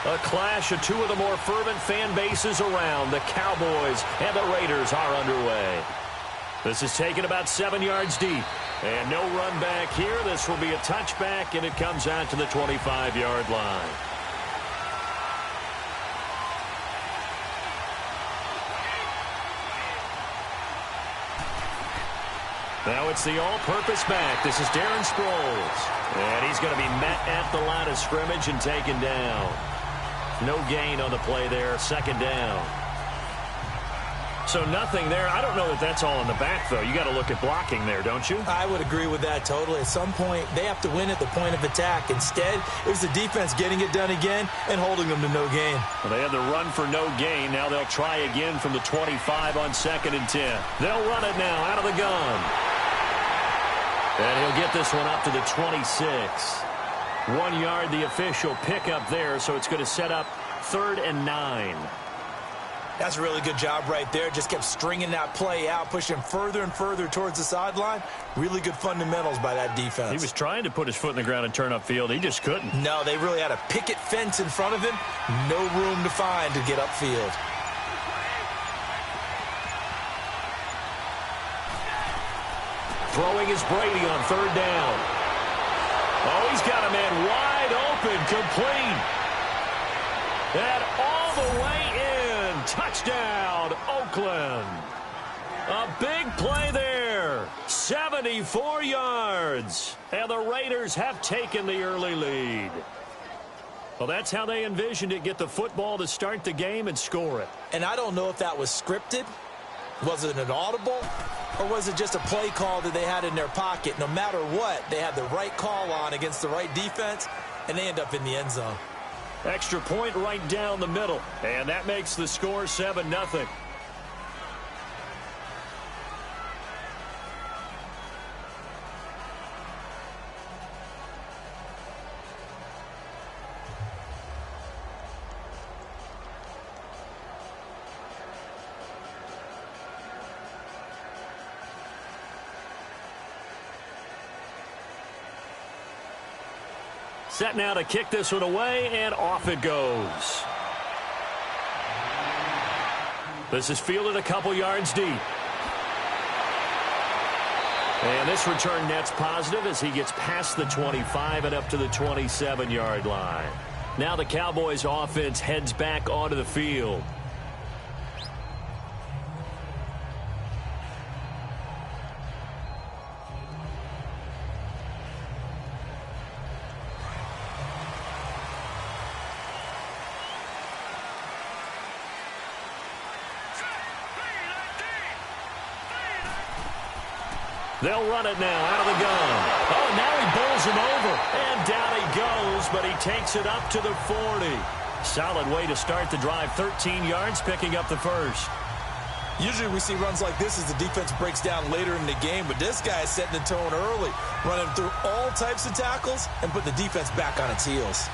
A clash of two of the more fervent fan bases around. The Cowboys and the Raiders are underway. This is taken about 7 yards deep. And no run back here. This will be a touchback, and it comes out to the 25-yard line. Now it's the all-purpose back. This is Darren Sproles. And he's going to be met at the line of scrimmage and taken down. No gain on the play there. Second down. So nothing there. I don't know that that's all in the back, though. You got to look at blocking there, don't you? I would agree with that totally. At some point, they have to win at the point of attack. Instead, it was the defense getting it done again and holding them to no gain. Well, they had the run for no gain. Now they'll try again from the 25 on 2nd and 10. They'll run it now out of the gun. And he'll get this one up to the 26. 1 yard, the official pickup there, so it's going to set up 3rd and 9. That's a really good job right there. Just kept stringing that play out, pushing further and further towards the sideline. Really good fundamentals by that defense. He was trying to put his foot in the ground and turn upfield. He just couldn't. No, they really had a picket fence in front of him. No room to find to get upfield. Throwing is Brady on 3rd down. Oh, he's got a man wide open, complete. And all the way in. Touchdown, Oakland. A big play there. 74 yards. And the Raiders have taken the early lead. Well, that's how they envisioned it. Get the football to start the game and score it. And I don't know if that was scripted. Was it an audible? Or was it just a play call that they had in their pocket? No matter what, they had the right call on against the right defense, and they end up in the end zone. Extra point right down the middle. And that makes the score 7-0. Set now to kick this one away, and off it goes. This is fielded a couple yards deep. And this return net's positive as he gets past the 25 and up to the 27-yard line. Now the Cowboys offense heads back onto the field. They'll run it now out of the gun. Oh, now he bowls him over. And down he goes, but he takes it up to the 40. Solid way to start the drive. 13 yards, picking up the first. Usually we see runs like this as the defense breaks down later in the game, but this guy is setting the tone early, running through all types of tackles and putting the defense back on its heels.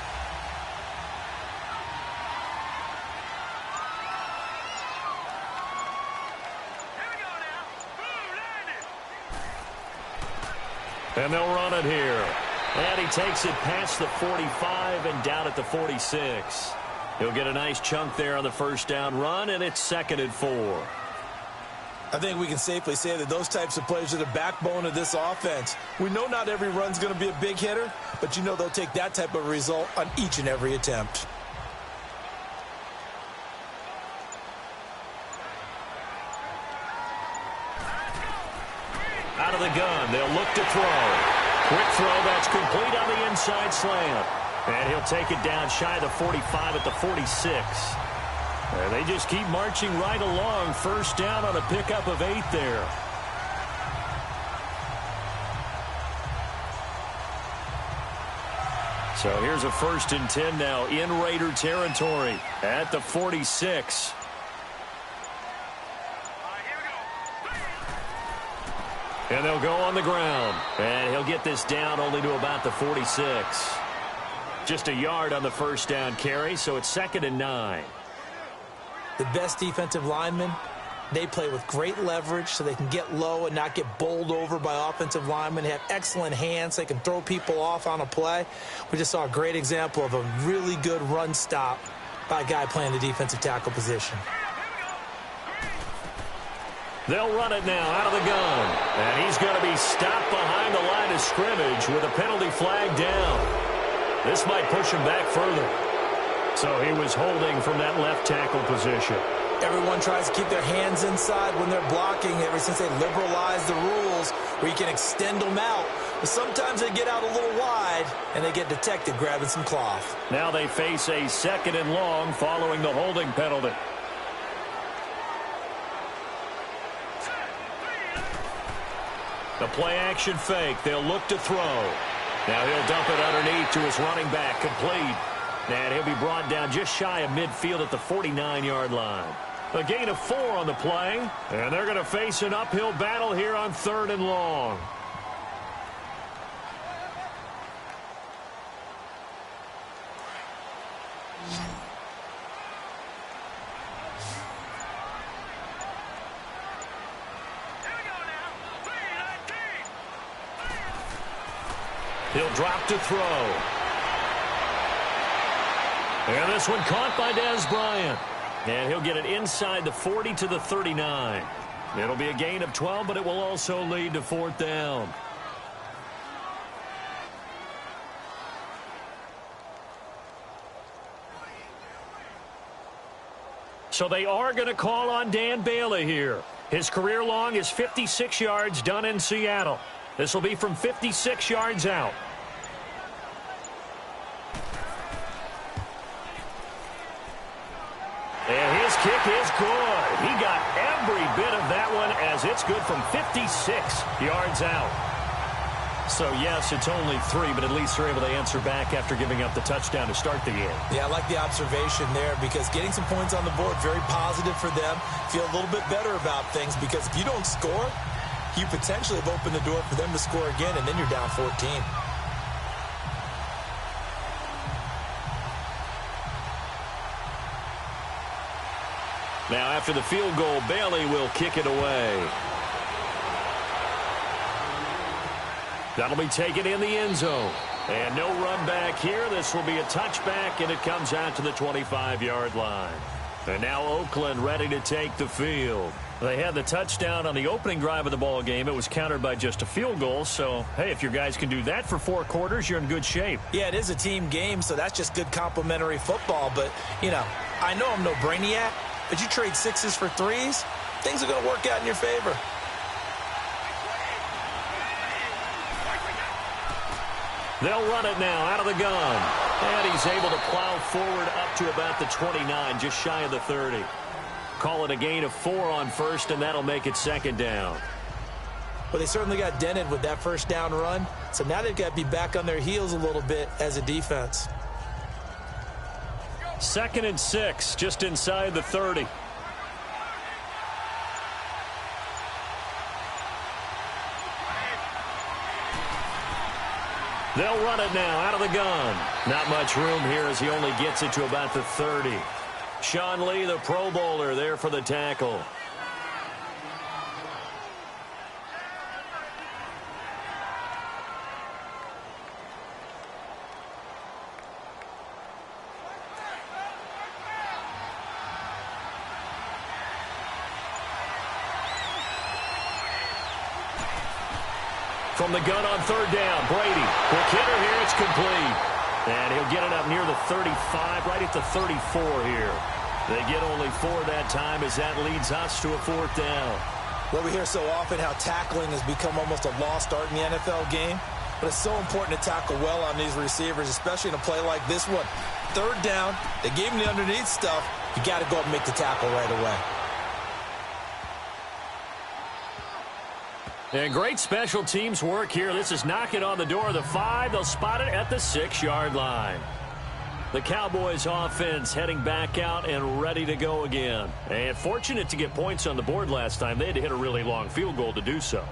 And they'll run it here. And he takes it past the 45 and down at the 46. He'll get a nice chunk there on the first down run, and it's 2nd and 4. I think we can safely say that those types of plays are the backbone of this offense. We know not every run's going to be a big hitter, but you know they'll take that type of result on each and every attempt. Out of the gun, they'll look to throw. Quick throw, that's complete on the inside slant. And he'll take it down shy of the 45 at the 46. And they just keep marching right along. First down on a pickup of 8 there. So here's a 1st and 10 now in Raider territory at the 46. And they'll go on the ground. And he'll get this down only to about the 46. Just a yard on the first down carry, so it's 2nd and 9. The best defensive linemen They play with great leverage so they can get low and not get bowled over by offensive linemen. They have excellent hands. They can throw people off on a play. We just saw a great example of a really good run stop by a guy playing the defensive tackle position. They'll run it now out of the gun. And he's going to be stopped behind the line of scrimmage with a penalty flag down. This might push him back further. So he was holding from that left tackle position. Everyone tries to keep their hands inside when they're blocking ever since they liberalized the rules where you can extend them out. But sometimes they get out a little wide and they get detected grabbing some cloth. Now they face a 2nd and long following the holding penalty. The play action fake. They'll look to throw. Now he'll dump it underneath to his running back. Complete. And he'll be brought down just shy of midfield at the 49-yard line. A gain of 4 on the play. And they're going to face an uphill battle here on 3rd and long. He'll drop to throw. And this one caught by Dez Bryant. And he'll get it inside the 40 to the 39. It'll be a gain of 12, but it will also lead to 4th down. So they are going to call on Dan Bailey here. His career long is 56 yards done in Seattle. This will be from 56 yards out. And his kick is good. He got every bit of that one as it's good from 56 yards out. So, yes, it's only 3, but at least they're able to answer back after giving up the touchdown to start the game. Yeah, I like the observation there because getting some points on the board, very positive for them. Feel a little bit better about things because if you don't score, you potentially have opened the door for them to score again, and then you're down 14. Now, after the field goal, Bailey will kick it away. That'll be taken in the end zone. And no run back here. This will be a touchback, and it comes out to the 25-yard line. And now Oakland ready to take the field. They had the touchdown on the opening drive of the ball game. It was countered by just a field goal. So, hey, if your guys can do that for 4 quarters, you're in good shape. Yeah, it is a team game, so that's just good complimentary football. But, you know, I know I'm no brainiac, but you trade 6s for 3s, things are going to work out in your favor. They'll run it now out of the gun. And he's able to plow forward up to about the 29, just shy of the 30. Call it a gain of 4 on first, and that'll make it 2nd down. Well, they certainly got dented with that first down run, so now they've got to be back on their heels a little bit as a defense. 2nd and 6, just inside the 30. They'll run it now out of the gun. Not much room here as he only gets it to about the 30. Sean Lee, the Pro Bowler, there for the tackle. From the gun on 3rd down, Brady. Quick hitter here, it's complete. And he'll get it up near the 35, right at the 34 here. They get only 4 that time as that leads us to a 4th down. Well, we hear so often how tackling has become almost a lost art in the NFL game. But it's so important to tackle well on these receivers, especially in a play like this one. 3rd down, they gave him the underneath stuff. You got to go up and make the tackle right away. And great special teams work here. This is knocking on the door of the 5. They'll spot it at the 6-yard line. The Cowboys offense heading back out and ready to go again. And fortunate to get points on the board last time. They had to hit a really long field goal to do so.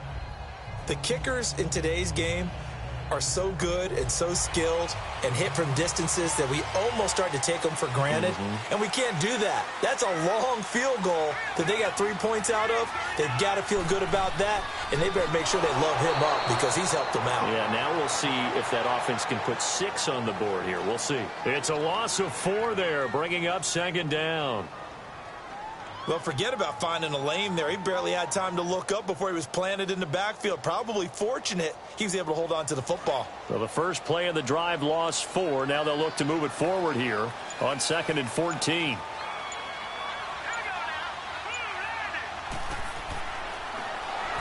The kickers in today's game are so good and so skilled and hit from distances that we almost start to take them for granted, and we can't do that. That's a long field goal that they got 3 points out of. They've got to feel good about that, and they better make sure they love him up because he's helped them out. Yeah, now we'll see if that offense can put 6 on the board here. We'll see. It's a loss of 4 there, bringing up second down. Well, forget about finding a lane there. He barely had time to look up before he was planted in the backfield. Probably fortunate he was able to hold on to the football. So the first play of the drive lost 4. Now they'll look to move it forward here on 2nd and 14.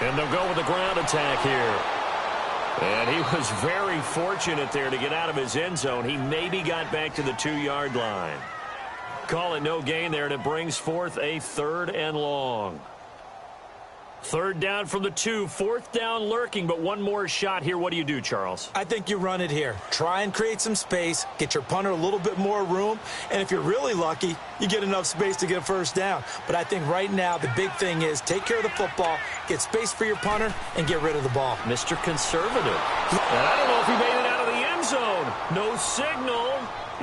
And they'll go with the ground attack here. And he was very fortunate there to get out of his end zone. He maybe got back to the 2-yard line. Call it no gain there, and it brings forth a 3rd and long. 3rd down from the 2, 4th down lurking, but one more shot here. What do you do, Charles? I think you run it here. Try and create some space, get your punter a little bit more room, and if you're really lucky, you get enough space to get a 1st down. But I think right now the big thing is take care of the football, get space for your punter, and get rid of the ball. Mr. Conservative. And I don't know if he made it out of the end zone. No signal.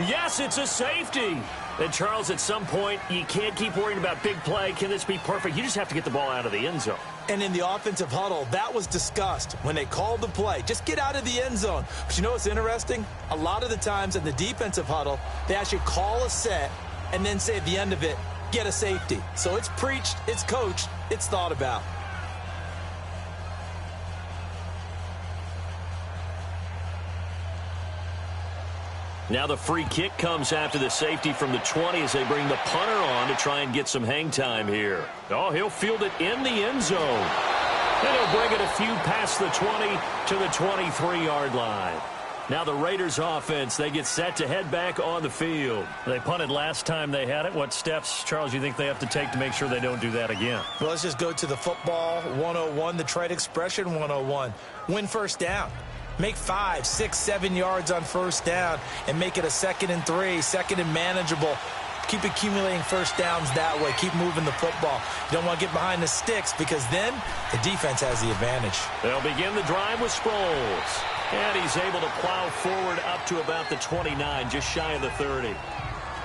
Yes, it's a safety. And, Charles, at some point, you can't keep worrying about big play. Can this be perfect? You just have to get the ball out of the end zone. And in the offensive huddle, that was discussed when they called the play. Just get out of the end zone. But you know what's interesting? A lot of the times in the defensive huddle, they actually call a set and then say at the end of it, get a safety. So it's preached, it's coached, it's thought about. Now the free kick comes after the safety from the 20 as they bring the punter on to try and get some hang time here. Oh, he'll field it in the end zone. And he'll bring it a few past the 20 to the 23-yard line. Now the Raiders offense, they get set to head back on the field. They punted last time they had it. What steps, Charles, you think they have to take to make sure they don't do that again? Well, let's just go to the football 101, the trite expression 101. Win 1st down. Make 5, 6, 7 yards on 1st down and make it a 2nd and 3, 2nd and manageable. Keep accumulating 1st downs that way. Keep moving the football. You don't want to get behind the sticks because then the defense has the advantage. They'll begin the drive with Sproles. And he's able to plow forward up to about the 29, just shy of the 30.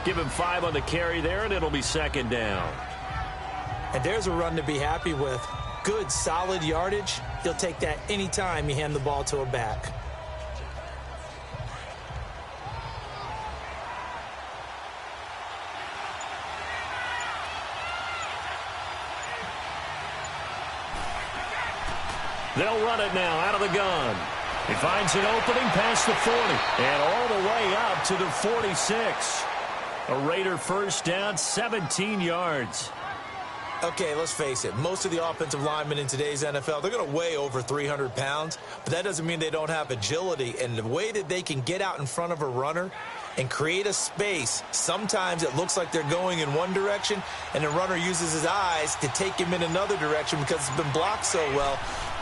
Give him 5 on the carry there, and it'll be 2nd down. And there's a run to be happy with. Good, solid yardage. He'll take that anytime you hand the ball to a back. They'll run it now out of the gun. He finds an opening past the 40 and all the way up to the 46. A Raider 1st down, 17 yards. Okay, let's face it. Most of the offensive linemen in today's NFL, they're going to weigh over 300 pounds, but that doesn't mean they don't have agility. And the way that they can get out in front of a runner and create a space, sometimes it looks like they're going in one direction, and the runner uses his eyes to take him in another direction because it's been blocked so well.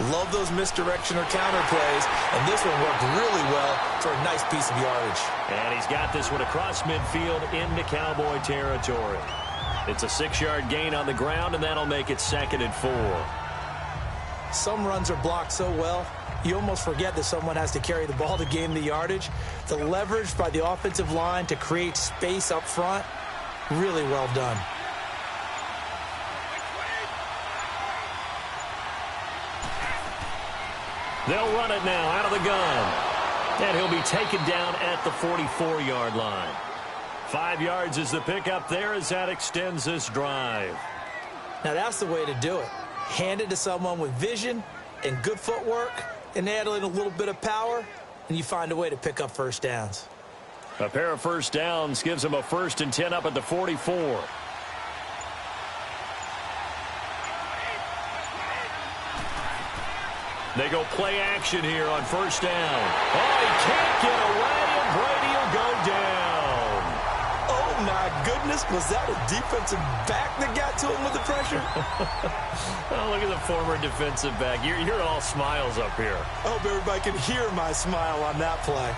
Love those misdirection or counter plays, and this one worked really well for a nice piece of yardage. And he's got this one across midfield into Cowboy territory. It's a 6-yard gain on the ground, and that'll make it 2nd and 4. Some runs are blocked so well, you almost forget that someone has to carry the ball to gain the yardage. The leverage by the offensive line to create space up front, really well done. They'll run it now out of the gun. And he'll be taken down at the 44-yard line. 5 yards is the pickup there as that extends this drive. Now that's the way to do it. Hand it to someone with vision and good footwork and add in a little bit of power, and you find a way to pick up 1st downs. A pair of 1st downs gives them a 1st and 10 up at the 44. They go play action here on 1st down. Oh, he can't get away, and Brady will go down. Oh, my goodness. Was that a defensive back that got to him with the pressure? Oh, look at the former defensive back. You're all smiles up here. I hope everybody can hear my smile on that play.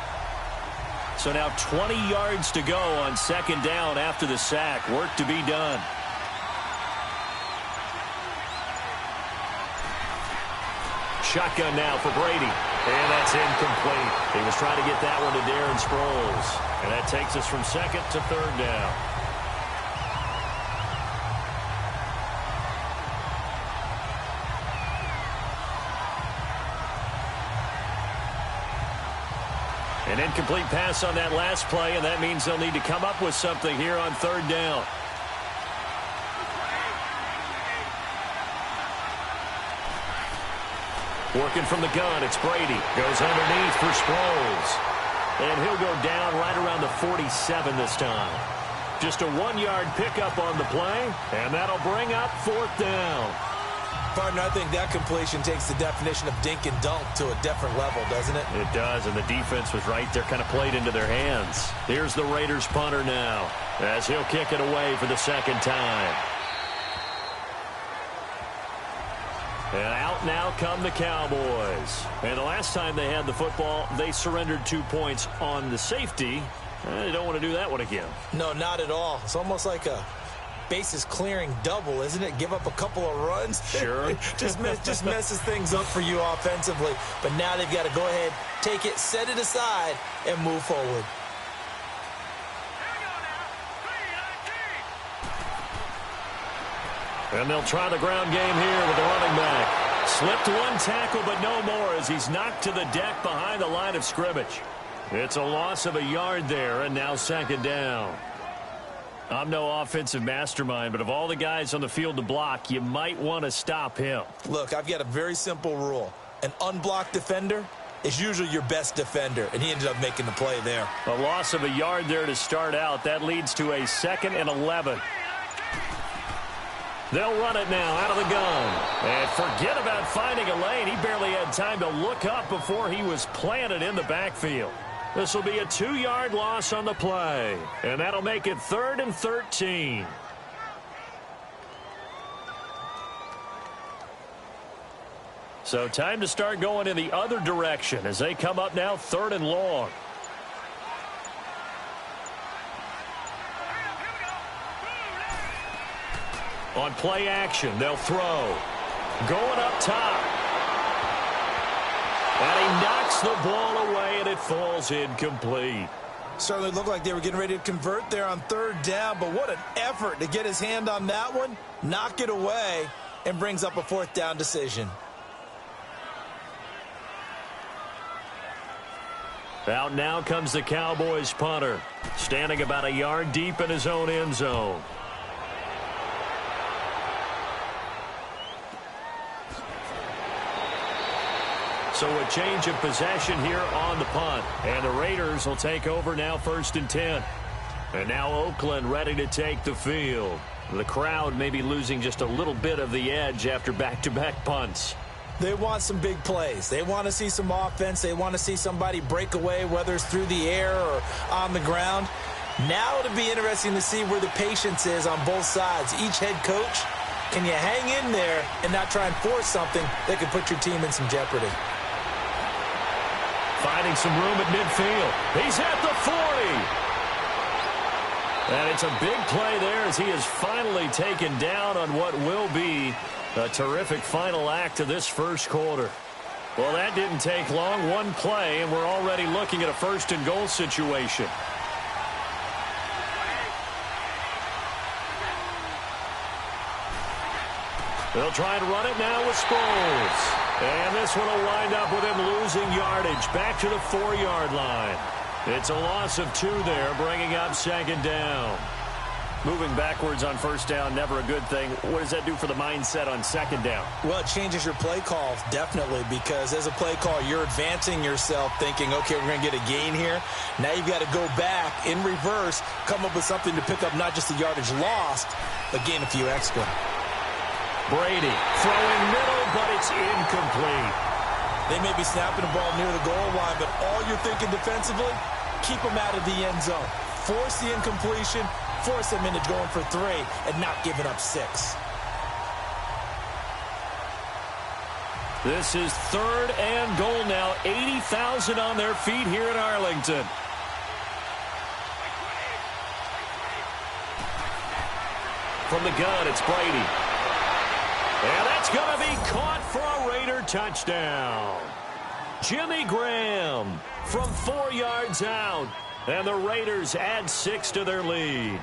So now 20 yards to go on 2nd down after the sack. Work to be done. Shotgun now for Brady. And that's incomplete. He was trying to get that one to Darren Sproles. And that takes us from second to third down. An incomplete pass on that last play, and that means they'll need to come up with something here on third down. Working from the gun, it's Brady. Goes underneath for Sproles. And he'll go down right around the 47 this time. Just a 1-yard pickup on the play, and that'll bring up fourth down. Partner, I think that completion takes the definition of dink and dunk to a different level, doesn't it? It does, and the defense was right there, kind of played into their hands. Here's the Raiders punter now, as he'll kick it away for the second time. And out now come the Cowboys. And the last time they had the football, they surrendered 2 points on the safety. They don't want to do that one again. No, not at all. It's almost like a bases clearing double, isn't it? Give up a couple of runs. Sure. just messes things up for you offensively. But now they've got to go ahead, take it, set it aside, and move forward. And they'll try the ground game here with the running back. Slipped one tackle, but no more as he's knocked to the deck behind the line of scrimmage. It's a loss of a yard there, and now second down. I'm no offensive mastermind, but of all the guys on the field to block, you might want to stop him. Look, I've got a very simple rule. An unblocked defender is usually your best defender, and he ended up making the play there. A loss of a yard there to start out. That leads to a 2nd and 11. They'll run it now out of the gun. And forget about finding a lane. He barely had time to look up before he was planted in the backfield. This will be a 2-yard loss on the play. And that'll make it 3rd and 13. So time to start going in the other direction as they come up now 3rd and long. On play action, they'll throw. Going up top. And he knocks the ball away, and it falls incomplete. Certainly looked like they were getting ready to convert there on 3rd down, but what an effort to get his hand on that one, knock it away, and brings up a 4th down decision. Out now comes the Cowboys punter, standing about a yard deep in his own end zone. So a change of possession here on the punt. And the Raiders will take over now 1st and 10. And now Oakland ready to take the field. The crowd may be losing just a little bit of the edge after back-to-back punts. They want some big plays. They want to see some offense. They want to see somebody break away, whether it's through the air or on the ground. Now it'll be interesting to see where the patience is on both sides. Each head coach, can you hang in there and not try and force something that could put your team in some jeopardy? Finding some room at midfield. He's at the 40. And it's a big play there as he is finally taken down on what will be a terrific final act of this first quarter. Well, that didn't take long. One play, and we're already looking at a 1st and goal situation. They'll try and run it now with Sproles. And this one will wind up with him losing yardage back to the 4-yard line. It's a loss of 2 there, bringing up 2nd down. Moving backwards on 1st down, never a good thing. What does that do for the mindset on 2nd down? Well, it changes your play call, definitely, because as a play call, you're advancing yourself thinking, okay, we're going to get a gain here. Now you've got to go back in reverse, come up with something to pick up not just the yardage lost, but gain a few extra. Brady throwing middle, but it's incomplete. They may be snapping the ball near the goal line, but all you're thinking defensively, keep them out of the end zone. Force the incompletion, force them into going for 3, and not giving up 6. This is 3rd and goal now. 80,000 on their feet here in Arlington. From the gun, it's Brady. And that's going to be caught for a Raider touchdown. Jimmy Graham from 4 yards out. And the Raiders add 6 to their lead.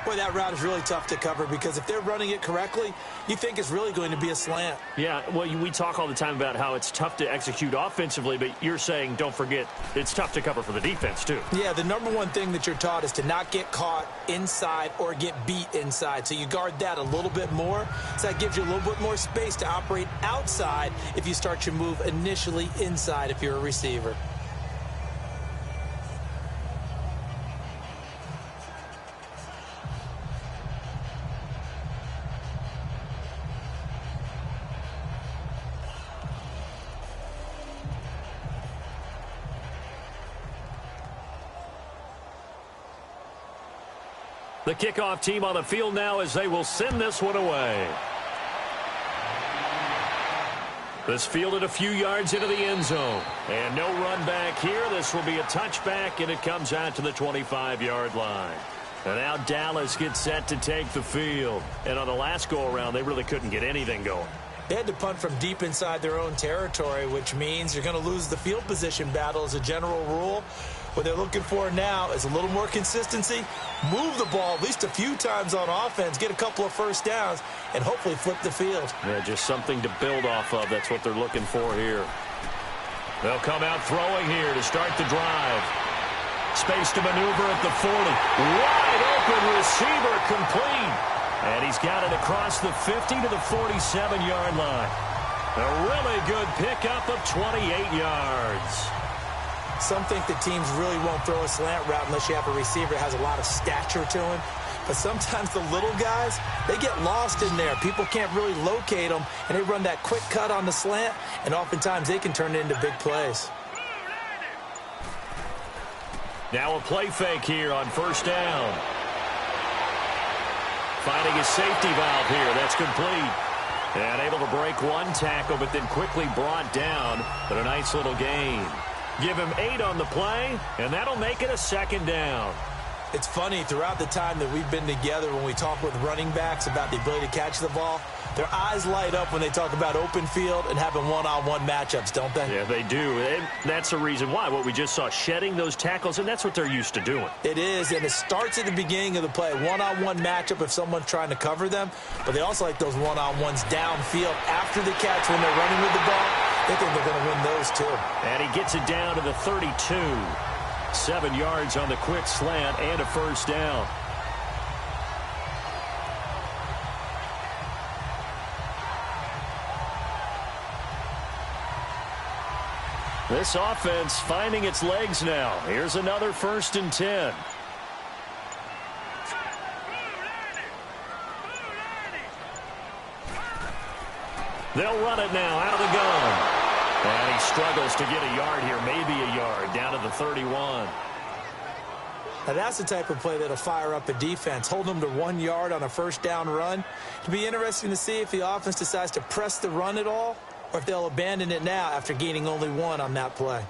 Boy, that route is really tough to cover because if they're running it correctly, you think it's really going to be a slant. Yeah, well, we talk all the time about how it's tough to execute offensively, but you're saying, don't forget, it's tough to cover for the defense, too. Yeah, the number one thing that you're taught is to not get caught inside or get beat inside. So you guard that a little bit more. So that gives you a little bit more space to operate outside if you start your move initially inside if you're a receiver. The kickoff team on the field now as they will send this one away. This fielded a few yards into the end zone. And no run back here. This will be a touchback, and it comes out to the 25-yard line. And now Dallas gets set to take the field. And on the last go-around, they really couldn't get anything going. They had to punt from deep inside their own territory, which means you're going to lose the field position battle as a general rule. What they're looking for now is a little more consistency, move the ball at least a few times on offense, get a couple of first downs, and hopefully flip the field. Yeah, just something to build off of. That's what they're looking for here. They'll come out throwing here to start the drive. Space to maneuver at the 40. Wide open receiver complete. And he's got it across the 50 to the 47-yard line. A really good pickup of 28 yards. Some think that teams really won't throw a slant route unless you have a receiver that has a lot of stature to him. But sometimes the little guys, they get lost in there. People can't really locate them, and they run that quick cut on the slant, and oftentimes they can turn it into big plays. Now a play fake here on first down. Finding his safety valve here. That's complete. And able to break one tackle, but then quickly brought down. But a nice little gain. Give him 8 on the play, and that'll make it a second down. It's funny, throughout the time that we've been together, when we talk with running backs about the ability to catch the ball, their eyes light up when they talk about open field and having one-on-one matchups, don't they? Yeah, they do. And that's the reason why. What we just saw, shedding those tackles, and that's what they're used to doing. It is, and it starts at the beginning of the play. One-on-one matchup if someone's trying to cover them, but they also like those one-on-ones downfield after the catch when they're running with the ball. They think they're going to win those, too. And he gets it down to the 32. 7 yards on the quick slant and a first down. This offense finding its legs now. Here's another 1st and 10. They'll run it now out of the gun. And he struggles to get a yard here, maybe a yard, down to the 31. Now that's the type of play that'll fire up a defense. Hold them to 1 yard on a first down run. It'll be interesting to see if the offense decides to press the run at all, or if they'll abandon it now after gaining only 1 on that play.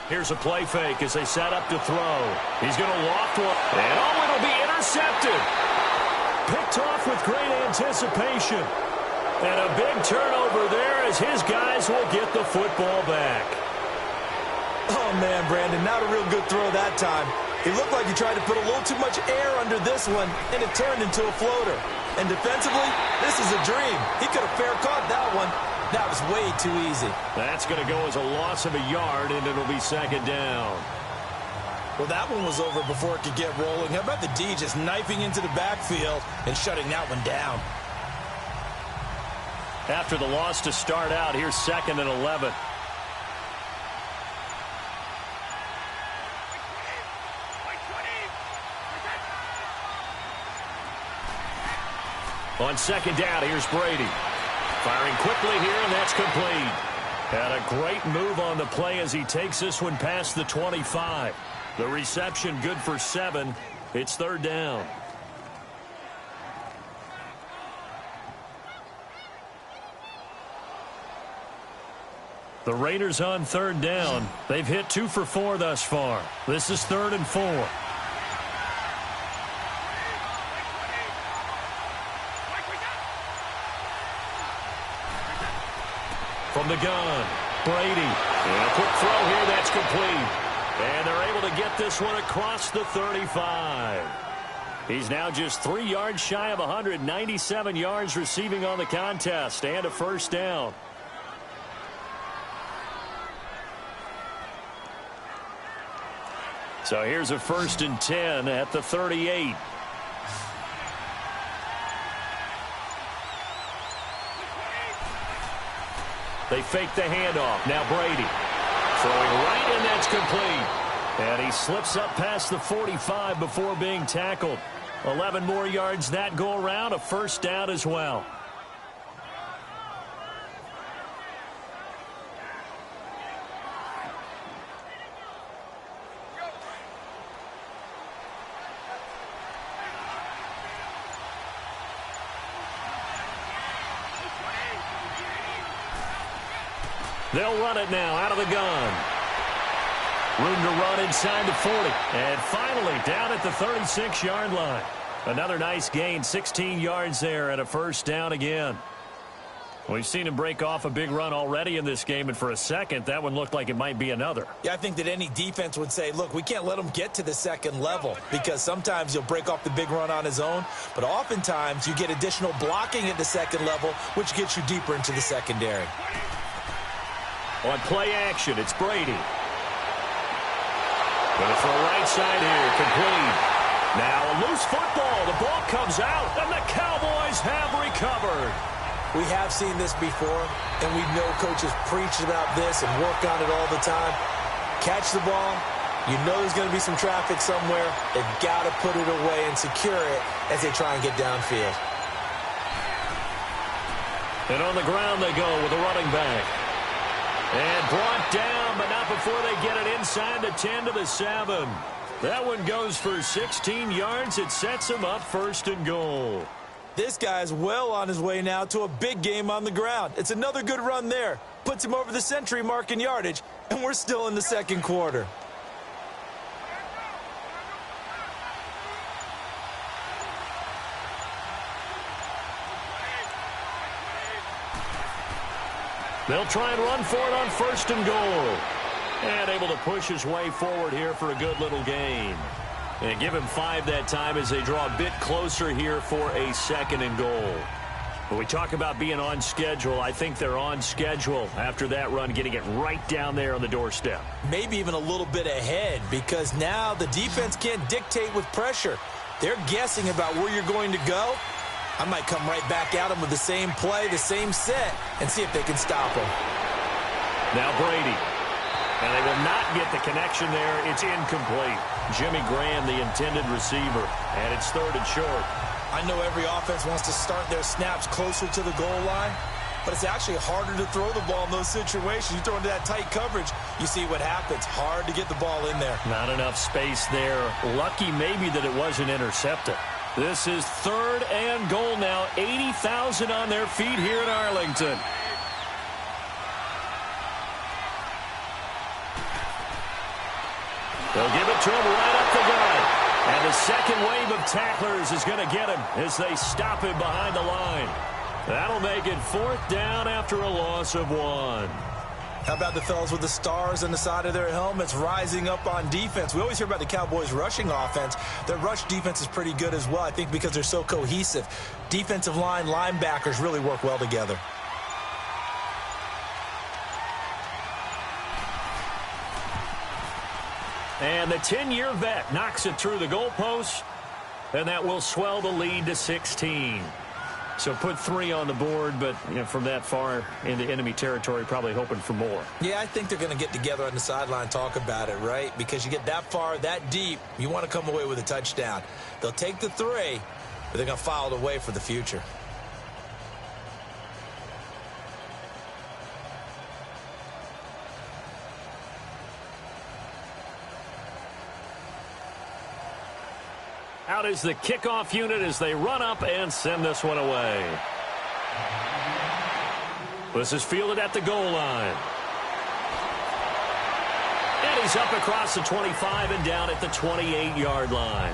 Here's a play fake as they set up to throw. He's going to loft one. And it'll be intercepted. Picked off with great anticipation. And a big turnover there as his guys will get the football back. Oh, man, Brandon, not a real good throw that time. It looked like he tried to put a little too much air under this one, and it turned into a floater. And defensively, this is a dream. He could have fair caught that one. That was way too easy. That's going to go as a loss of a yard, and it'll be second down. Well, that one was over before it could get rolling. How about the D just knifing into the backfield and shutting that one down? After the loss to start out, here's 2nd and 11. On second down, here's Brady. Firing quickly here, and that's complete. And a great move on the play as he takes this one past the 25. The reception good for 7. It's 3rd down. The Raiders on third down. They've hit 2 for 4 thus far. This is 3rd and 4. From the gun, Brady. And a quick throw here, that's complete. And they're able to get this one across the 35. He's now just 3 yards shy of 197 yards receiving on the contest and a first down. So here's a 1st and 10 at the 38. They fake the handoff. Now Brady throwing right, and that's complete. And he slips up past the 45 before being tackled. 11 more yards that go around, a first down as well. They'll run it now out of the gun. Room to run inside the 40. And finally down at the 36-yard line. Another nice gain, 16 yards there and a first down again. We've seen him break off a big run already in this game, and for a second, that one looked like it might be another. Yeah, I think that any defense would say, look, we can't let him get to the second level, because sometimes he'll break off the big run on his own, but oftentimes you get additional blocking at the second level, which gets you deeper into the secondary. On play action, it's Brady. Going to throw right side here, complete. Now a loose football. The ball comes out, and the Cowboys have recovered. We have seen this before, and we know coaches preach about this and work on it all the time. Catch the ball. You know there's going to be some traffic somewhere. They've got to put it away and secure it as they try and get downfield. And on the ground they go with a running back. And brought down, but not before they get it inside the 10 to the 7. That one goes for 16 yards. It sets him up 1st and goal. This guy's well on his way now to a big game on the ground. It's another good run there. Puts him over the century mark in yardage, and we're still in the second quarter. They'll try and run for it on 1st and goal. And able to push his way forward here for a good little gain. And give him 5 that time as they draw a bit closer here for a 2nd and goal. When we talk about being on schedule, I think they're on schedule after that run, getting it right down there on the doorstep. Maybe even a little bit ahead, because now the defense can't dictate with pressure. They're guessing about where you're going to go. I might come right back at them with the same play, the same set, and see if they can stop them. Now Brady. And they will not get the connection there. It's incomplete. Jimmy Graham, the intended receiver. And it's 3rd and short. I know every offense wants to start their snaps closer to the goal line, but it's actually harder to throw the ball in those situations. You throw into that tight coverage, you see what happens. Hard to get the ball in there. Not enough space there. Lucky maybe that it wasn't intercepted. This is 3rd and goal now. 80,000 on their feet here in Arlington. They'll give it to him right up the gut. And the second wave of tacklers is going to get him as they stop him behind the line. That'll make it 4th down after a loss of 1. How about the fellas with the stars on the side of their helmets rising up on defense? We always hear about the Cowboys' rushing offense. Their rush defense is pretty good as well, I think, because they're so cohesive. Defensive line, linebackers really work well together. And the 10-year vet knocks it through the goalpost, and that will swell the lead to 16. So put 3 on the board, but from that far into enemy territory, probably hoping for more. Yeah, I think they're going to get together on the sideline, talk about it, right? Because you get that far, that deep, you want to come away with a touchdown. They'll take the 3, but they're going to file it away for the future. Out is the kickoff unit as they run up and send this one away. This is fielded at the goal line. He's up across the 25 and down at the 28-yard line.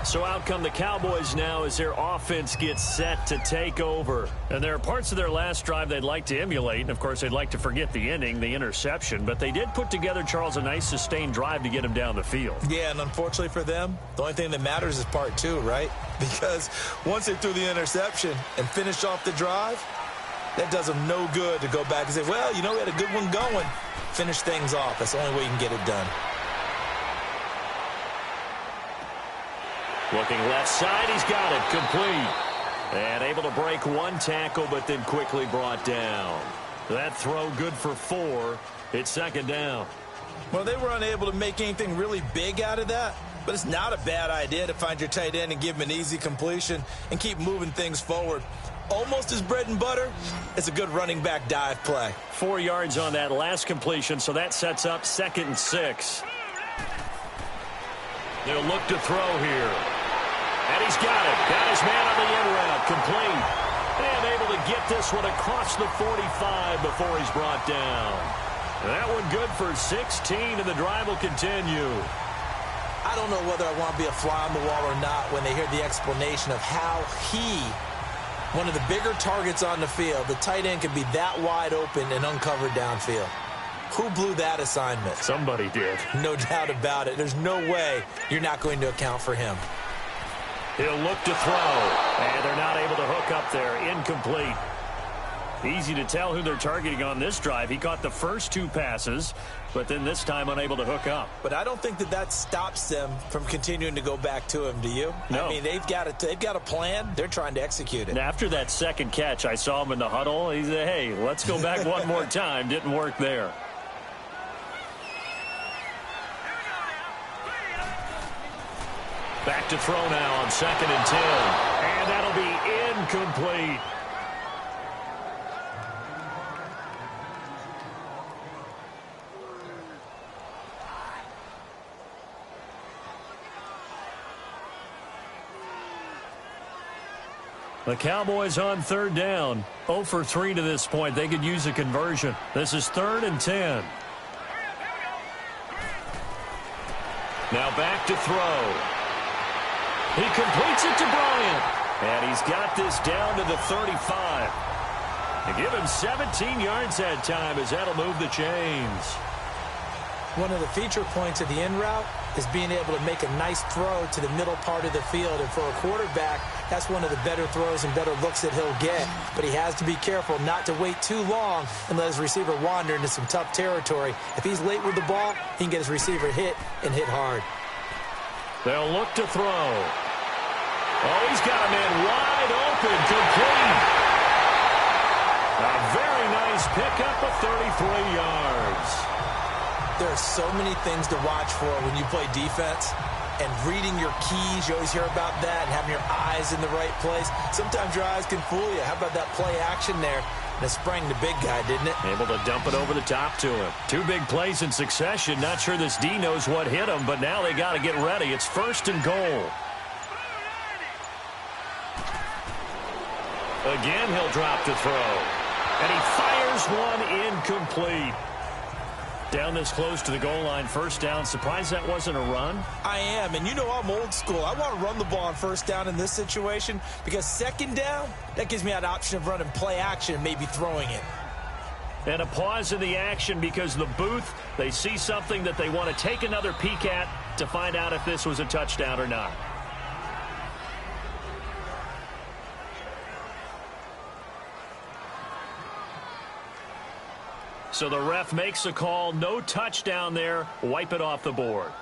So out come the Cowboys now as their offense gets set to take over. And there are parts of their last drive they'd like to emulate. And, of course, they'd like to forget the ending, the interception. But they did put together, Charles, a nice sustained drive to get him down the field. Yeah, and unfortunately for them, the only thing that matters is part two, right? Because once they threw the interception and finished off the drive, that does them no good to go back and say, well, you know, we had a good one going. Finish things off. That's the only way you can get it done. Looking left side, he's got it, complete. And able to break one tackle, but then quickly brought down. That throw good for 4. It's second down. Well, they were unable to make anything really big out of that, but it's not a bad idea to find your tight end and give him an easy completion and keep moving things forward. Almost his bread and butter. It's a good running back dive play. 4 yards on that last completion, so that sets up 2nd and 6. They'll look to throw here. And he's got it. Got his man on the in route. Complete. And able to get this one across the 45 before he's brought down. That one good for 16, and the drive will continue. I don't know whether I want to be a fly on the wall or not when they hear the explanation of how one of the bigger targets on the field, the tight end can be that wide open and uncovered downfield. Who blew that assignment? Somebody did. No doubt about it. There's no way you're not going to account for him. He'll look to throw, and they're not able to hook up there. Incomplete. Easy to tell who they're targeting on this drive. He caught the first 2 passes, but then this time unable to hook up. But I don't think that stops them from continuing to go back to him, do you? No. I mean, they've got a plan. They're trying to execute it. And after that second catch, I saw him in the huddle. He said, hey, let's go back one more time. Didn't work there. Back to throw now on 2nd and 10. And that'll be incomplete. The Cowboys on 3rd down. 0 for 3 to this point. They could use a conversion. This is 3rd and 10. Now back to throw. He completes it to Bryant. And he's got this down to the 35. They give him 17 yards that time as that'll move the chains. One of the feature points of the in route is being able to make a nice throw to the middle part of the field. And for a quarterback, that's one of the better throws and better looks that he'll get. But he has to be careful not to wait too long and let his receiver wander into some tough territory. If he's late with the ball, he can get his receiver hit and hit hard. They'll look to throw. Oh, he's got a man wide open, complete. A very nice pickup of 33 yards. There are so many things to watch for when you play defense. And reading your keys, you always hear about that, and having your eyes in the right place. Sometimes your eyes can fool you. How about that play action there? And it sprang the big guy, didn't it? Able to dump it over the top to him. 2 big plays in succession. Not sure this D knows what hit him, but now they got to get ready. It's 1st and goal. Again, he'll drop to throw. And he fires one incomplete. Down this close to the goal line, 1st down. Surprised that wasn't a run? I am, and you know I'm old school. I want to run the ball on 1st down in this situation because 2nd down, that gives me an option of running play action and maybe throwing it. And a pause in the action because the booth, they see something that they want to take another peek at to find out if this was a touchdown or not. So the ref makes a call. No touchdown there. Wipe it off the board.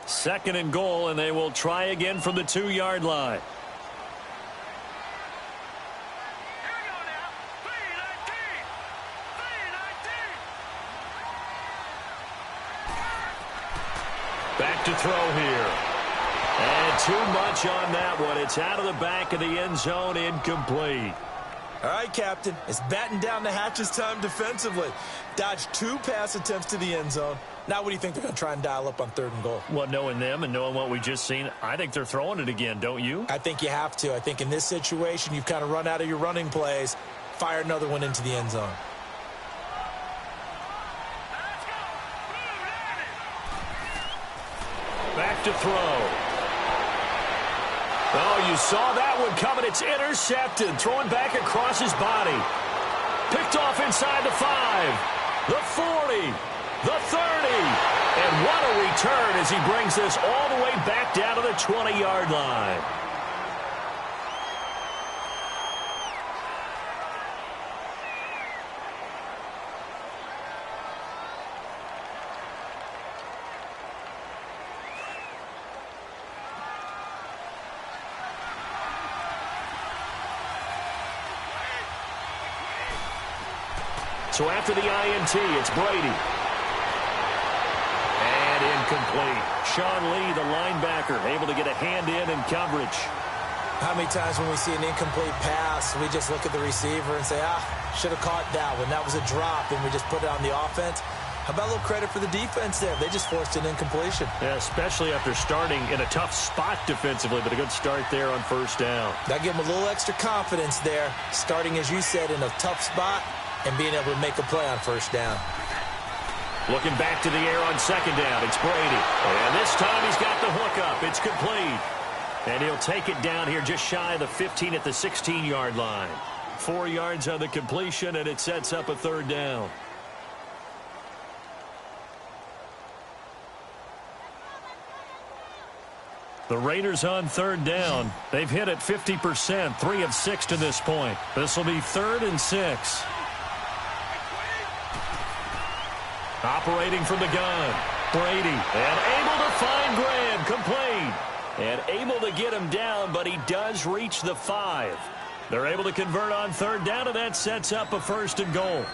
Second and goal, and they will try again from the 2-yard line. Back to throw here. And too much on that one. It's out of the back of the end zone, incomplete. All right, Captain. It's batten down the hatches time defensively. Dodged 2 pass attempts to the end zone. Now what do you think they're going to try and dial up on 3rd and goal? Well, knowing them and knowing what we just seen, I think they're throwing it again, don't you? I think you have to. I think in this situation, you've kind of run out of your running plays. Fire another one into the end zone. Back to throw. Oh, you saw that one coming. It's intercepted. Throwing back across his body. Picked off inside the 5. The 40. The 30. And what a return as he brings this all the way back down to the 20-yard line. So after the INT, it's Brady. And incomplete. Sean Lee, the linebacker, able to get a hand in coverage. How many times when we see an incomplete pass, we just look at the receiver and say, should have caught that one. That was a drop, and we just put it on the offense. How about a little credit for the defense there? They just forced an incompletion. Yeah, especially after starting in a tough spot defensively, but a good start there on 1st down. That gave them a little extra confidence there, starting, as you said, in a tough spot and being able to make a play on 1st down. Looking back to the air on 2nd down, it's Brady. And this time he's got the hook up. It's complete. And he'll take it down here just shy of the 15 at the 16-yard line. 4 yards on the completion, and it sets up a 3rd down. The Raiders on 3rd down. They've hit it 50%, 3 of 6 to this point. This will be 3rd and 6. Operating from the gun, Brady, and able to find Graham, complete. And able to get him down, but he does reach the 5. They're able to convert on 3rd down, and that sets up a 1st and goal.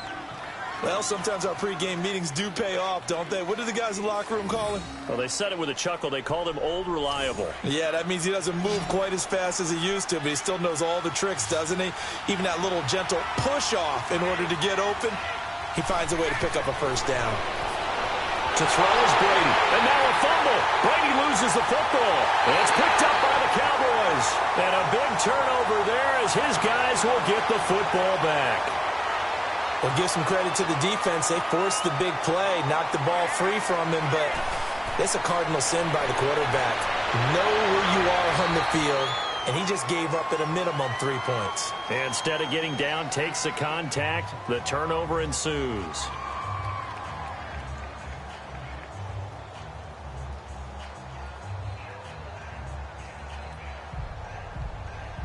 Well, sometimes our pregame meetings do pay off, don't they? What do the guys in the locker room call him? Well, they said it with a chuckle. They called him Old Reliable. Yeah, that means he doesn't move quite as fast as he used to, but he still knows all the tricks, doesn't he? Even that little gentle push-off in order to get open. He finds a way to pick up a 1st down. To throw is Brady. And now a fumble. Brady loses the football. And it's picked up by the Cowboys. And a big turnover there as his guys will get the football back. Well, give some credit to the defense. They forced the big play, knocked the ball free from him, but it's a cardinal sin by the quarterback. Know where you are on the field, and he just gave up at a minimum 3 points. Instead of getting down, takes the contact. The turnover ensues.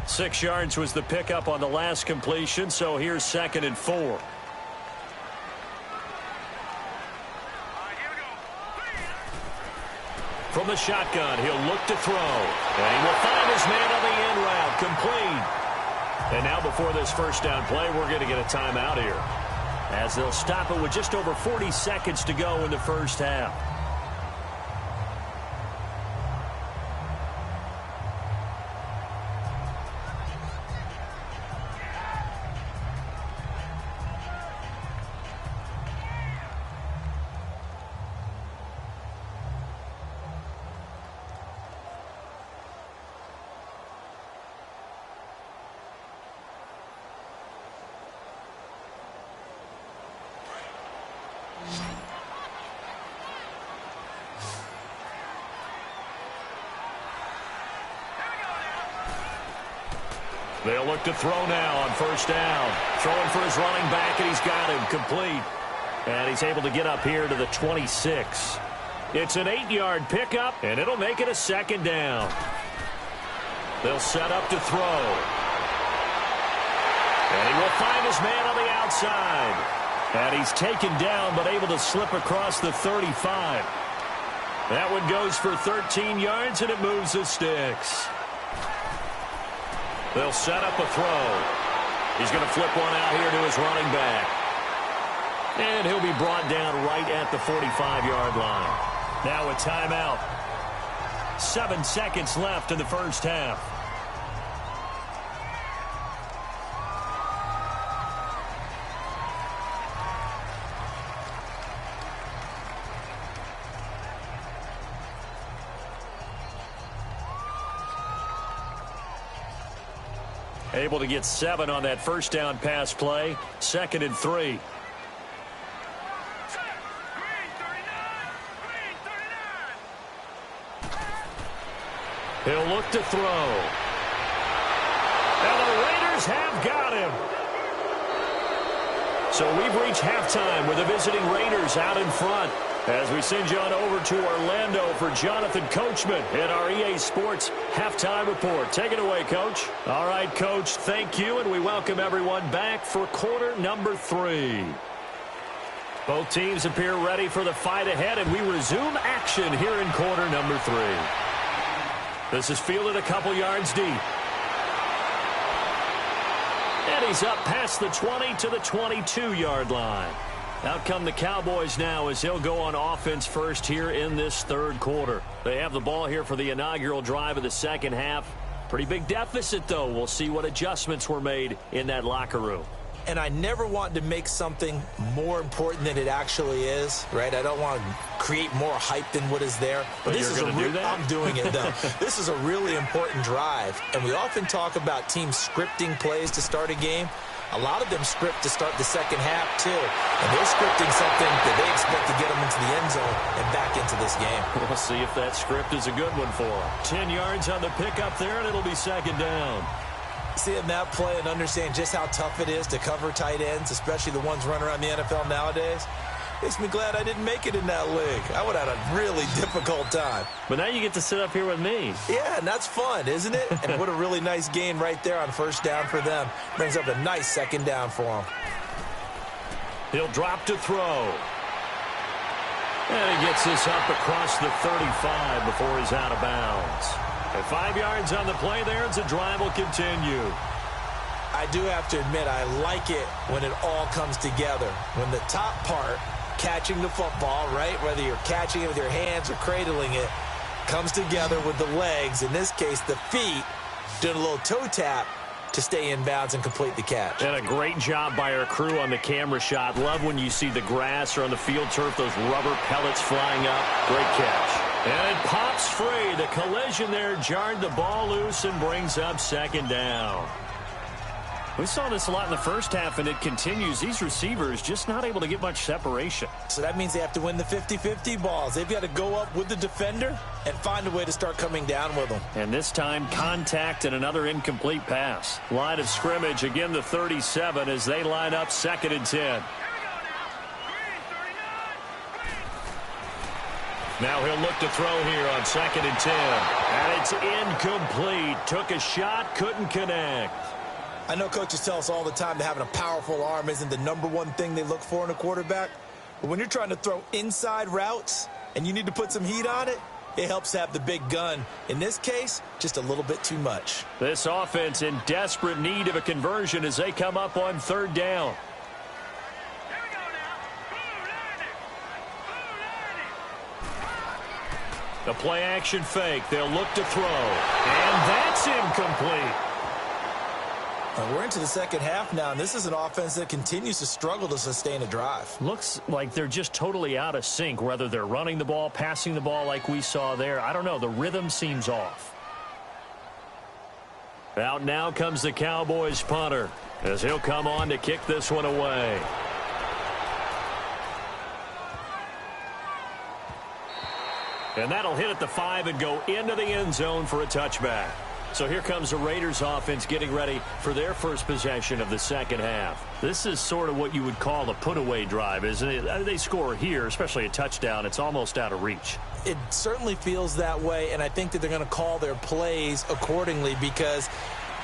Six yards was the pickup on the last completion, so here's 2nd and 4. From the shotgun, he'll look to throw. And he will find his man on the end route, complete. And now before this 1st down play, we're going to get a timeout here, as they'll stop it with just over 40 seconds to go in the 1st half. They'll look to throw now on 1st down. Throwing for his running back, and he's got him complete. And he's able to get up here to the 26. It's an 8-yard pickup, and it'll make it a 2nd down. They'll set up to throw. And he will find his man on the outside. And he's taken down, but able to slip across the 35. That one goes for 13 yards, and it moves the sticks. They'll set up a throw. He's going to flip one out here to his running back. And he'll be brought down right at the 45-yard line. Now a timeout. 7 seconds left in the 1st half. Able to get 7 on that first down pass play. 2nd and 3. He'll look to throw. And the Raiders have got him. So we've reached halftime with the visiting Raiders out in front as we send you on over to Orlando for Jonathan Coachman in our EA Sports Halftime Report. Take it away, Coach. All right, Coach, thank you, and we welcome everyone back for quarter number 3. Both teams appear ready for the fight ahead, and we resume action here in quarter number 3. This is fielded a couple yards deep. And he's up past the 20 to the 22-yard line. Out come the Cowboys now as he'll go on offense first here in this third quarter. They have the ball here for the inaugural drive of the second half. Pretty big deficit, though. We'll see what adjustments were made in that locker room. And I never want to make something more important than it actually is, right? I don't want to create more hype than what is there. But this is I'm doing it, though. This is a really important drive. And we often talk about teams scripting plays to start a game. A lot of them script to start the second half, too. And they're scripting something that they expect to get them into the end zone and back into this game. We'll see if that script is a good one for them. 10 yards on the pickup there, and it'll be second down. Seeing that play and understand just how tough it is to cover tight ends, especially the ones running around the NFL nowadays, makes me glad I didn't make it in that league. I would have had a really difficult time. But now you get to sit up here with me. Yeah, and that's fun, isn't it? And what a really nice gain right there on first down for them. Brings up a nice second down for them. He'll drop to throw. And he gets this up across the 35 before he's out of bounds. And 5 yards on the play there as the drive will continue. I do have to admit, I like it when it all comes together. When the top part, catching the football, right, whether you're catching it with your hands or cradling it, comes together with the legs, in this case the feet, doing a little toe tap to stay in bounds and complete the catch. And a great job by our crew on the camera shot. Love when you see the grass or on the field turf, those rubber pellets flying up. Great catch. And it pops free. The collision there jarred the ball loose and brings up second down. We saw this a lot in the first half, and it continues. These receivers just not able to get much separation. So that means they have to win the 50-50 balls. They've got to go up with the defender and find a way to start coming down with them. And this time, contact and another incomplete pass. Line of scrimmage, again the 37 as they line up 2nd and 10. Now he'll look to throw here on 2nd and 10. And it's incomplete. Took a shot, couldn't connect. I know coaches tell us all the time that having a powerful arm isn't the #1 thing they look for in a quarterback. But when you're trying to throw inside routes and you need to put some heat on it, it helps have the big gun. In this case, just a little bit too much. This offense in desperate need of a conversion as they come up on 3rd down. The play action fake. They'll look to throw. And that's incomplete. We're into the second half now, and this is an offense that continues to struggle to sustain a drive. Looks like they're just totally out of sync, whether they're running the ball, passing the ball like we saw there. I don't know. The rhythm seems off. Out now comes the Cowboys punter as he'll come on to kick this one away. And that'll hit at the 5 and go into the end zone for a touchback. So here comes the Raiders offense getting ready for their first possession of the second half. This is sort of what you would call a put-away drive, isn't it? They score here, especially a touchdown. It's almost out of reach. It certainly feels that way, and I think that they're going to call their plays accordingly because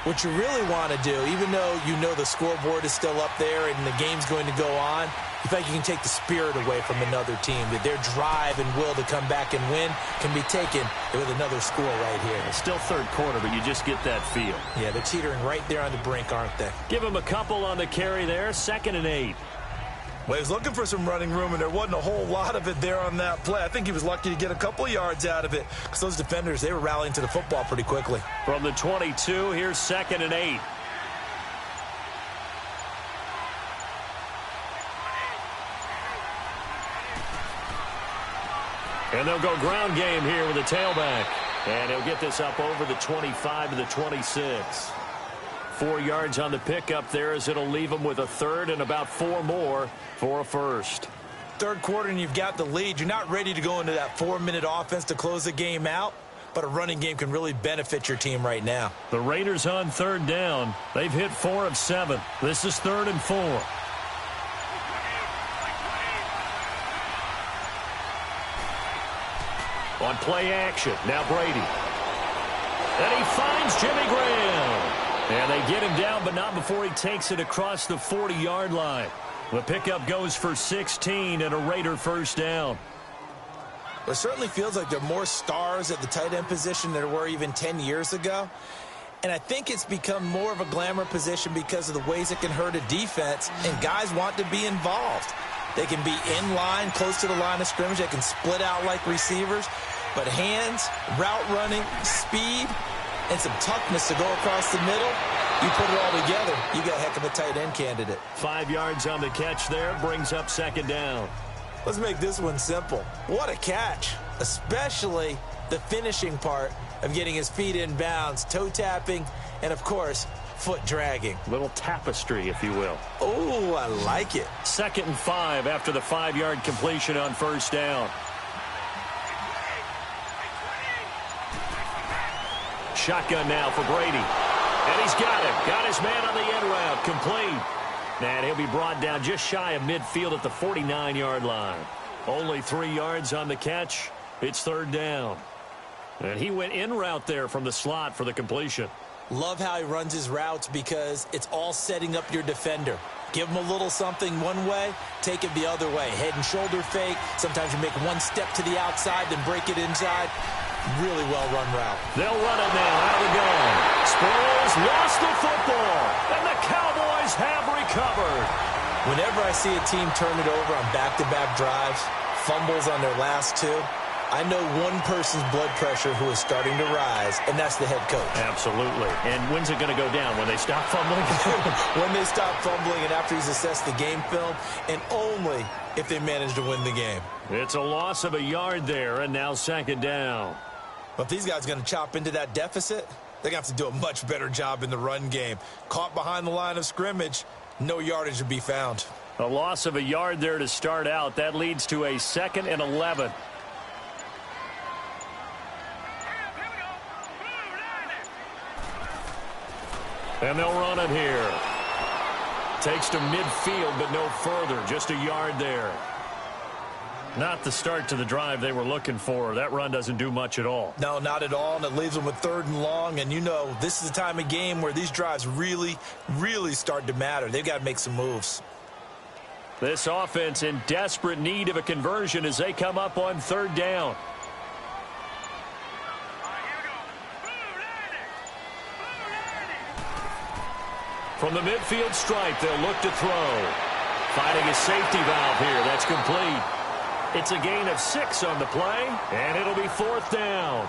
what you really want to do, even though you know the scoreboard is still up there and the game's going to go on, you think you can take the spirit away from another team, that their drive and will to come back and win can be taken with another score right here. It's still third quarter, but you just get that feel. Yeah, they're teetering right there on the brink, aren't they? Give them a couple on the carry there, 2nd and 8. Well, he was looking for some running room, and there wasn't a whole lot of it there on that play. I think he was lucky to get a couple yards out of it because those defenders, they were rallying to the football pretty quickly. From the 22, here's 2nd and 8. And they'll go ground game here with a tailback. And he'll get this up over the 25 to the 26. 4 yards on the pickup there, as it'll leave them with a third and about 4 more for a first. Third quarter and you've got the lead. You're not ready to go into that 4-minute offense to close the game out, but a running game can really benefit your team right now. The Raiders on third down. They've hit 4 of 7. This is 3rd and 4. On play action, now Brady. And he finds Jimmy Graham. And they get him down, but not before he takes it across the 40-yard line. The pickup goes for 16 and a Raider first down. It certainly feels like there are more stars at the tight end position than there were even 10 years ago. And I think it's become more of a glamour position because of the ways it can hurt a defense, and guys want to be involved. They can be in line, close to the line of scrimmage. They can split out like receivers. But hands, route running, speed, and some toughness to go across the middle, you put it all together, you got a heck of a tight end candidate. 5 yards on the catch there, brings up 2nd down. Let's make this one simple. What a catch, especially the finishing part of getting his feet in bounds, toe tapping, and of course, foot dragging. Little tapestry, if you will. Oh, I like it. 2nd and 5 after the 5-yard completion on first down. Shotgun now for Brady. And he's got him. Got his man on the end route. Complete. And he'll be brought down just shy of midfield at the 49-yard line. Only 3 yards on the catch. It's 3rd down. And he went in route there from the slot for the completion. Love how he runs his routes because it's all setting up your defender. Give him a little something one way, take it the other way. Head and shoulder fake. Sometimes you make one step to the outside, then break it inside. Really well-run route. They'll run it now out of the gun. Sproles lost the football, and the Cowboys have recovered. Whenever I see a team turn it over on back-to-back drives, fumbles on their last 2, I know one person's blood pressure who is starting to rise, and that's the head coach. Absolutely. And when's it going to go down? When they stop fumbling? When they stop fumbling and after he's assessed the game film, and only if they manage to win the game. It's a loss of a yard there, and now 2nd down. But if these guys are going to chop into that deficit, they're going to have to do a much better job in the run game. Caught behind the line of scrimmage, no yardage to be found. A loss of a yard there to start out. That leads to a 2nd and 11. And they'll run it here. Takes to midfield, but no further. Just a yard there. Not the start to the drive they were looking for. That run doesn't do much at all. No, not at all, and it leaves them with 3rd and long. And you know, this is the time of game where these drives really, really start to matter. They've got to make some moves. This offense in desperate need of a conversion as they come up on 3rd down. From the midfield stripe, they'll look to throw. Finding a safety valve here. That's complete. It's a gain of 6 on the play, and it'll be 4th down.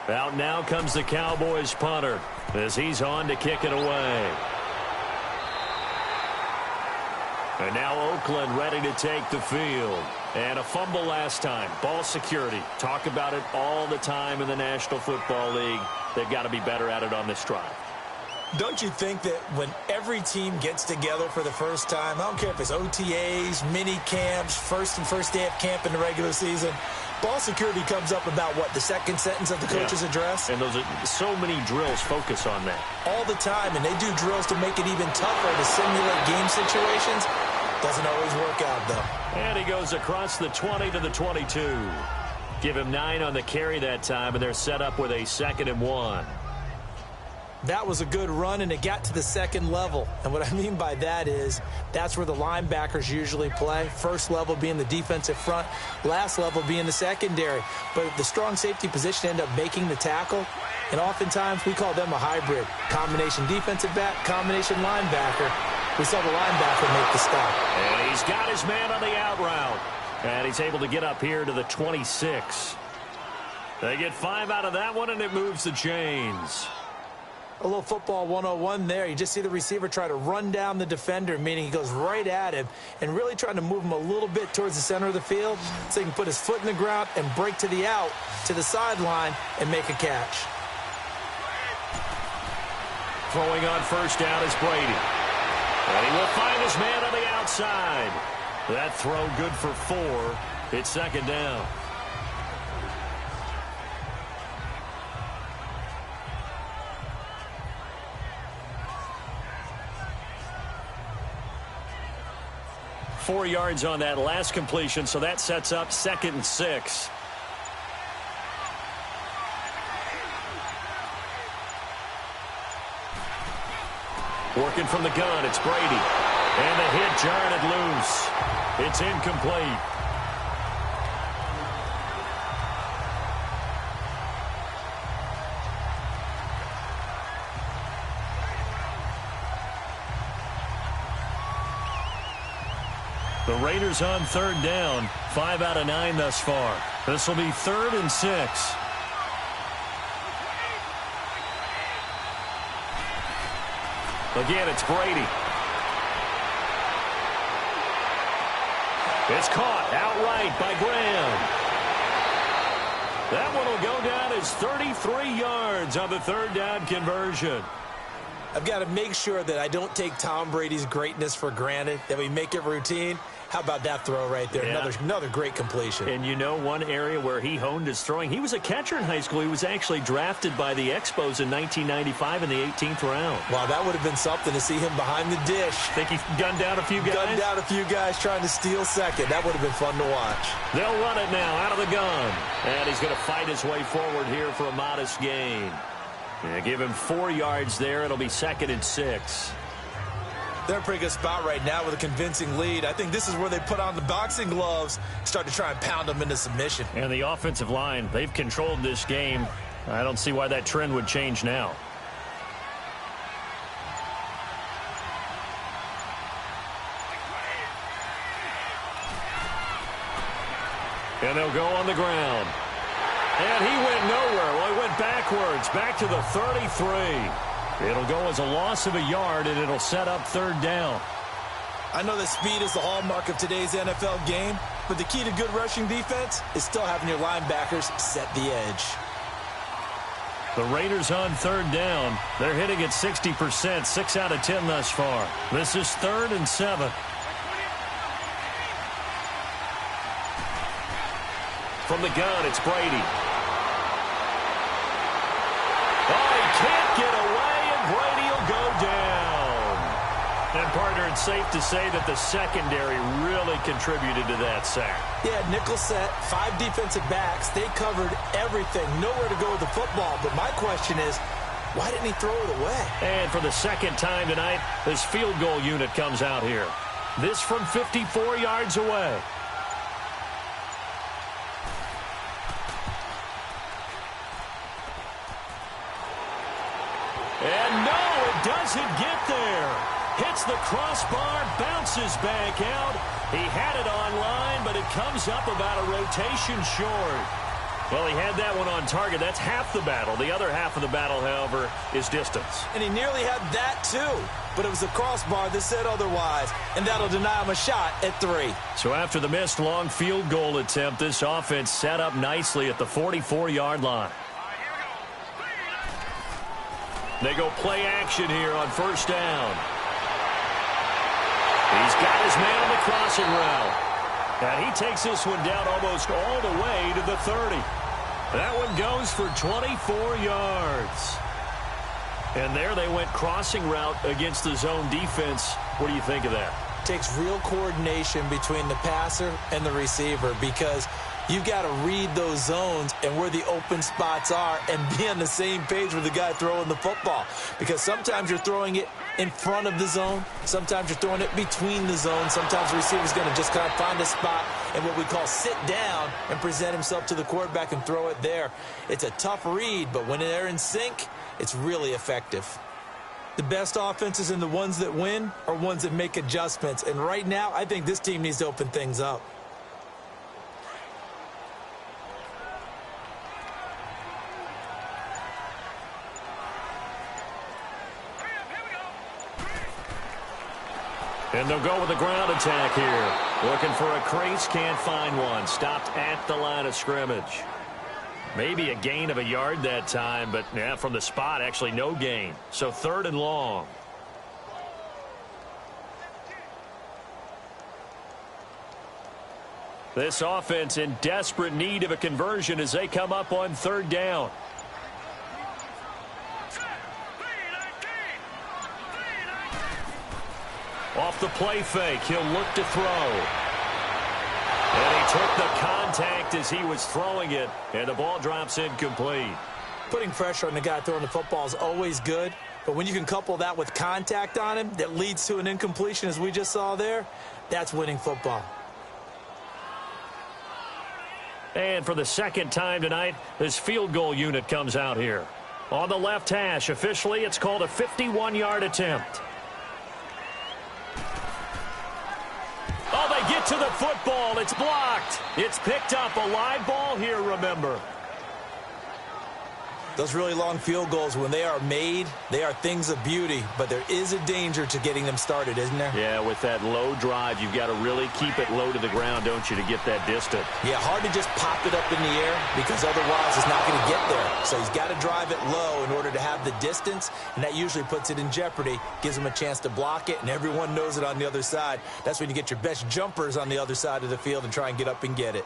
Out now comes the Cowboys punter as he's on to kick it away. And now Oakland ready to take the field. And a fumble last time. Ball security. Talk about it all the time in the National Football League. They've got to be better at it on this drive. Don't you think that when every team gets together for the first time, I don't care if it's OTAs, mini camps, first day of camp in the regular season, ball security comes up about what, the second sentence of the coach's address? And those are so many drills focus on that. All the time, and they do drills to make it even tougher to simulate game situations. Doesn't always work out, though. And he goes across the 20 to the 22. Give him 9 on the carry that time, and they're set up with a 2nd and 1. That was a good run, and it got to the 2nd level. And what I mean by that is that's where the linebackers usually play. First level being the defensive front, last level being the secondary. But the strong safety position end up making the tackle, and oftentimes we call them a hybrid. Combination defensive back, combination linebacker. We saw the linebacker make the stop. And he's got his man on the out route. And he's able to get up here to the 26. They get 5 out of that one, and it moves the chains. A little football 101 there. You just see the receiver try to run down the defender, meaning he goes right at him and really trying to move him a little bit towards the center of the field so he can put his foot in the ground and break to the out, to the sideline, and make a catch. Throwing on first down is Brady. And he will find his man on the outside. That throw good for 4. It's second down. Four yards on that last completion, so that sets up 2nd and 6. Working from the gun, it's Brady. And the hit jarred it loose. It's incomplete. The Raiders on 3rd down. 5 out of 9 thus far. This will be 3rd and 6. Again, it's Brady. It's caught outright by Graham. That one will go down as 33 yards on the 3rd down conversion. I've got to make sure that I don't take Tom Brady's greatness for granted, that we make it routine. How about that throw right there? Yeah. Another great completion. And you know one area where he honed his throwing? He was a catcher in high school. He was actually drafted by the Expos in 1995 in the 18th round. Wow, that would have been something to see him behind the dish. Think he gunned down a few guys? Gunned down a few guys trying to steal second. That would have been fun to watch. They'll run it now out of the gun. And he's going to fight his way forward here for a modest gain. Yeah, give him 4 yards there. It'll be 2nd and 6. They're in a pretty good spot right now with a convincing lead. I think this is where they put on the boxing gloves, start to try and pound them into submission. And the offensive line, they've controlled this game. I don't see why that trend would change now. And they'll go on the ground. And he went nowhere. Well, he went backwards, back to the 33. It'll go as a loss of a yard, and it'll set up 3rd down. I know that speed is the hallmark of today's NFL game, but the key to good rushing defense is still having your linebackers set the edge. The Raiders on 3rd down. They're hitting at 60%, 6 out of 10 thus far. This is 3rd and 7. From the gun, it's Brady. Oh, he can't get away. Brady will go down. And, partner, it's safe to say that the secondary really contributed to that sack. Yeah, nickel set, 5 defensive backs. They covered everything. Nowhere to go with the football. But my question is, why didn't he throw it away? And for the 2nd time tonight, this field goal unit comes out here. This from 54 yards away. And no, it doesn't get there. Hits the crossbar, bounces back out. He had it online, but it comes up about a rotation short. Well, he had that one on target. That's half the battle. The other half of the battle, however, is distance. And he nearly had that, too. But it was the crossbar that said otherwise, and that'll deny him a shot at 3. So after the missed long field goal attempt, this offense set up nicely at the 44-yard line. They go play action here on 1st down. He's got his man on the crossing route. And he takes this one down almost all the way to the 30. That one goes for 24 yards. And there they went crossing route against the zone defense. What do you think of that? Takes real coordination between the passer and the receiver, because you've got to read those zones and where the open spots are and be on the same page with the guy throwing the football. Because sometimes you're throwing it in front of the zone. Sometimes you're throwing it between the zones. Sometimes the receiver's going to just kind of find a spot and what we call sit down and present himself to the quarterback and throw it there. It's a tough read, but when they're in sync, it's really effective. The best offenses and the ones that win are ones that make adjustments. And right now, I think this team needs to open things up. And they'll go with the ground attack here. Looking for a crease, can't find one. Stopped at the line of scrimmage. Maybe a gain of a yard that time, but yeah, from the spot, actually no gain. So 3rd and long. This offense in desperate need of a conversion as they come up on 3rd down. Off the play fake, he'll look to throw. And he took the contact as he was throwing it, and the ball drops incomplete. Putting pressure on the guy throwing the football is always good, but when you can couple that with contact on him that leads to an incompletion, as we just saw there, that's winning football. And for the 2nd time tonight, this field goal unit comes out here. On the left hash, officially, it's called a 51-yard attempt. Oh, they get to the football. It's blocked. It's picked up. A live ball here, remember. Those really long field goals, when they are made, they are things of beauty, but there is a danger to getting them started, isn't there? Yeah, with that low drive, you've got to really keep it low to the ground, don't you, to get that distance. Yeah, hard to just pop it up in the air because otherwise it's not going to get there. So he's got to drive it low in order to have the distance, and that usually puts it in jeopardy, gives him a chance to block it, and everyone knows it on the other side. That's when you get your best jumpers on the other side of the field and try and get up and get it.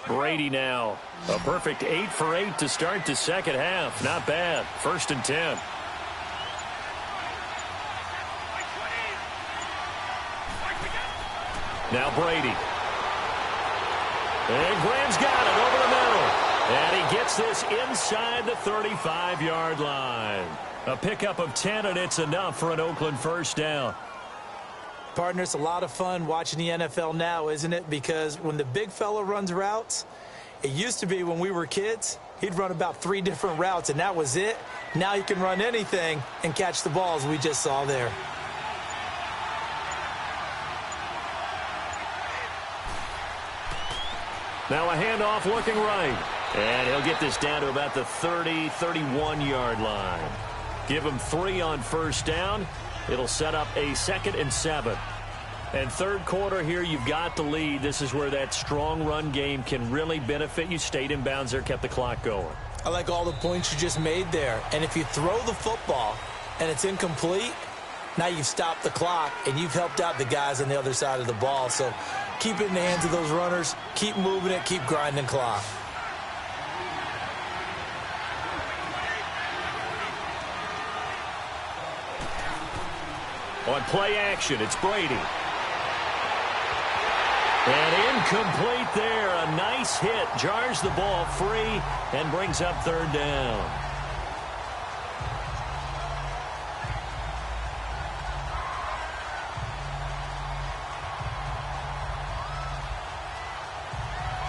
Brady now. A perfect 8 for 8 to start the 2nd half. Not bad. 1st and 10. Now Brady. And Graham's got it over the middle. And he gets this inside the 35-yard line. A pickup of 10, and it's enough for an Oakland 1st down. Partner, it's a lot of fun watching the NFL now, isn't it? Because when the big fella runs routes, it used to be when we were kids, he'd run about 3 different routes, and that was it. Now he can run anything and catch the balls we just saw there. Now a handoff looking right. And he'll get this down to about the 30, 31-yard line. Give him 3 on 1st down. It'll set up a 2nd and 7. And 3rd quarter here, you've got the lead. This is where that strong run game can really benefit you. Stayed in bounds there, kept the clock going. I like all the points you just made there. And if you throw the football and it's incomplete, now you've stopped the clock and you've helped out the guys on the other side of the ball. So keep it in the hands of those runners. Keep moving it. Keep grinding clock. On play action, it's Brady. And incomplete there. A nice hit. Jars the ball free and brings up 3rd down.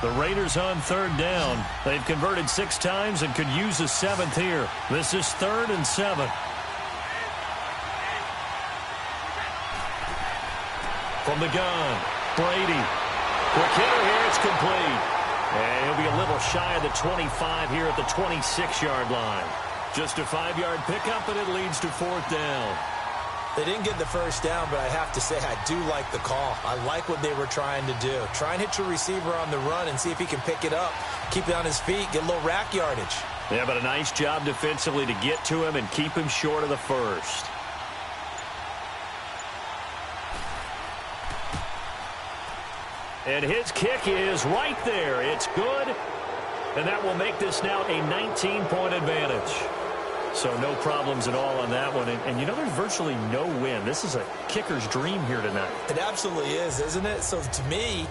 The Raiders on 3rd down. They've converted 6 times and could use a 7th here. This is 3rd and 7. From the gun, Brady. Quick hitter here, it's complete. And he'll be a little shy of the 25 here at the 26-yard line. Just a 5-yard pickup, and it leads to 4th down. They didn't get the 1st down, but I have to say I do like the call. I like what they were trying to do. Try and hit your receiver on the run and see if he can pick it up. Keep it on his feet, get a little rack yardage. Yeah, but a nice job defensively to get to him and keep him short of the 1st. And his kick is right there. It's good. And that will make this now a 19-point advantage. So no problems at all on that one. And you know, there's virtually no win. This is a kicker's dream here tonight. It absolutely is, isn't it? So to me,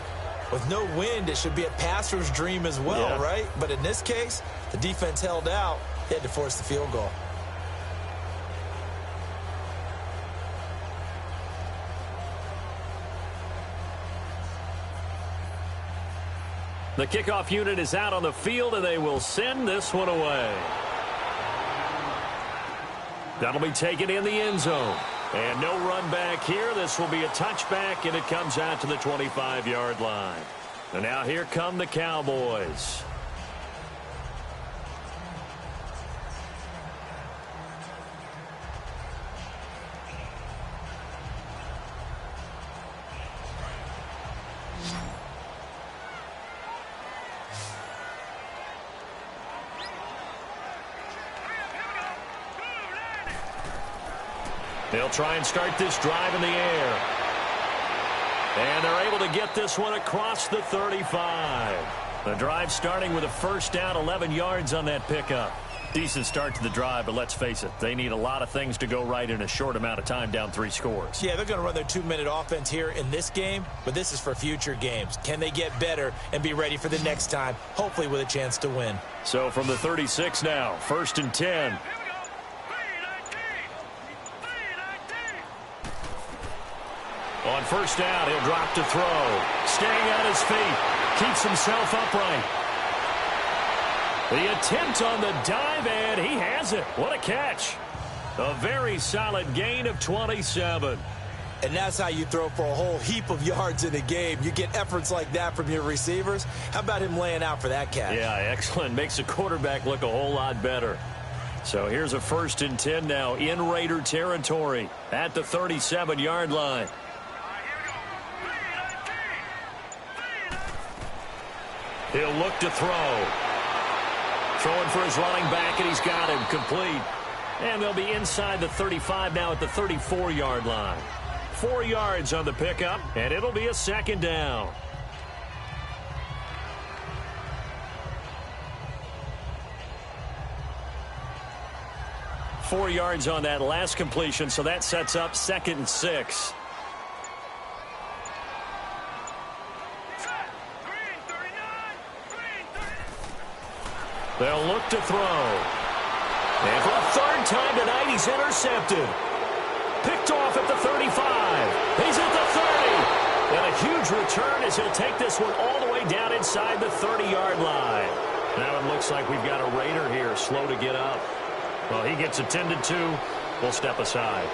with no wind, it should be a passer's dream as well, yeah. Right? But in this case, the defense held out. They had to force the field goal. The kickoff unit is out on the field, and they will send this one away. That'll be taken in the end zone. And no run back here. This will be a touchback, and it comes out to the 25-yard line. And now here come the Cowboys. They'll try and start this drive in the air. And they're able to get this one across the 35. The drive starting with a first down, 11 yards on that pickup. Decent start to the drive, but let's face it, they need a lot of things to go right in a short amount of time, down 3 scores. Yeah, they're going to run their 2-minute offense here in this game, but this is for future games. Can they get better and be ready for the next time, hopefully with a chance to win? So from the 36 now, 1st and 10. On first down, he'll drop to throw. Staying on his feet, keeps himself upright. The attempt on the dive, and he has it. What a catch. A very solid gain of 27. And that's how you throw for a whole heap of yards in a game. You get efforts like that from your receivers. How about him laying out for that catch? Yeah, excellent. Makes the quarterback look a whole lot better. So here's a 1st and 10 now in Raider territory at the 37-yard line. He'll look to throw. Throwing for his running back, and he's got him complete. And they'll be inside the 35 now at the 34-yard line. 4 yards on the pickup, and it'll be a 2nd down. Four yards on that last completion, so that sets up 2nd and 6. They'll look to throw. And for a 3rd time tonight, he's intercepted. Picked off at the 35. He's at the 30. And a huge return as he'll take this one all the way down inside the 30-yard line. Now it looks like we've got a Raider here slow to get up. Well, he gets attended to. We'll step aside.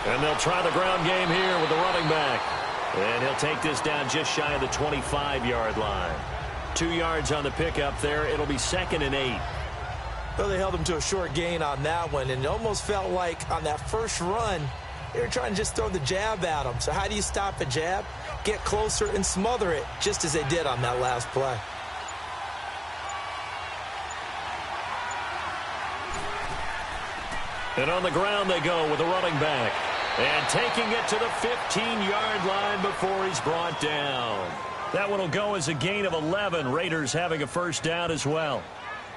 And they'll try the ground game here with the running back. And he'll take this down just shy of the 25-yard line. 2 yards on the pickup there. It'll be 2nd and 8. Well, they held him to a short gain on that one, and it almost felt like on that first run, they were trying to just throw the jab at him. So how do you stop a jab? Get closer and smother it, just as they did on that last play. And on the ground they go with a running back. And taking it to the 15-yard line before he's brought down. That one will go as a gain of 11. Raiders having a 1st down as well.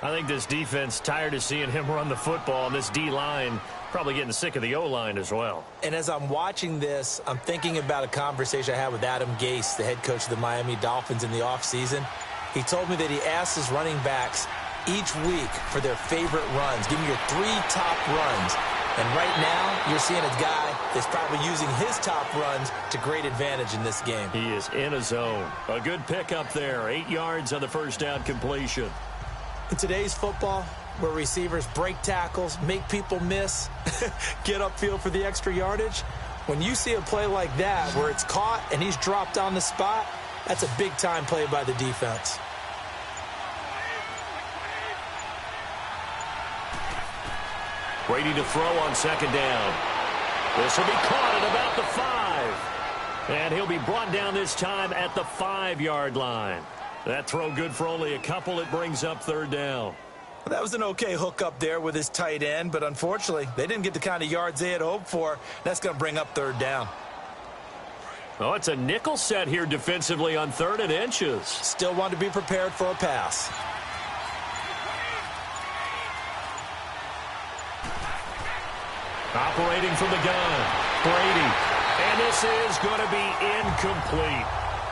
I think this defense tired of seeing him run the football, and this D-line probably getting sick of the O-line as well. And as I'm watching this, I'm thinking about a conversation I had with Adam Gase, the head coach of the Miami Dolphins in the offseason. He told me that he asked his running backs each week for their favorite runs. Give me your 3 top runs. And right now, you're seeing a guy that's probably using his top runs to great advantage in this game. He is in a zone. A good pickup there. 8 yards on the 1st down completion. In today's football, where receivers break tackles, make people miss, get upfield for the extra yardage, when you see a play like that where it's caught and he's dropped on the spot, that's a big-time play by the defense. Ready to throw on 2nd down. This will be caught at about the 5. And he'll be brought down this time at the 5-yard line. That throw good for only a couple. It brings up 3rd down. Well, that was an okay hook up there with his tight end, but unfortunately, they didn't get the kind of yards they had hoped for. That's going to bring up 3rd down. Oh, it's a nickel set here defensively on 3rd and inches. Still want to be prepared for a pass. Operating from the gun, Brady. And this is going to be incomplete.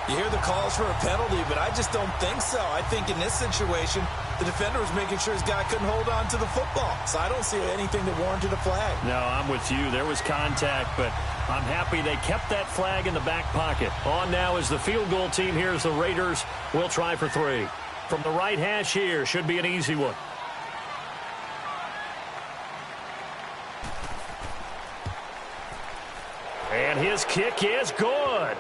You hear the calls for a penalty, but I just don't think so. I think in this situation, the defender was making sure his guy couldn't hold on to the football. So I don't see anything that warranted a flag. No, I'm with you. There was contact, but I'm happy they kept that flag in the back pocket. On now is the field goal team. Here's the Raiders. We'll try for 3. From the right hash here, should be an easy one. And his kick is good.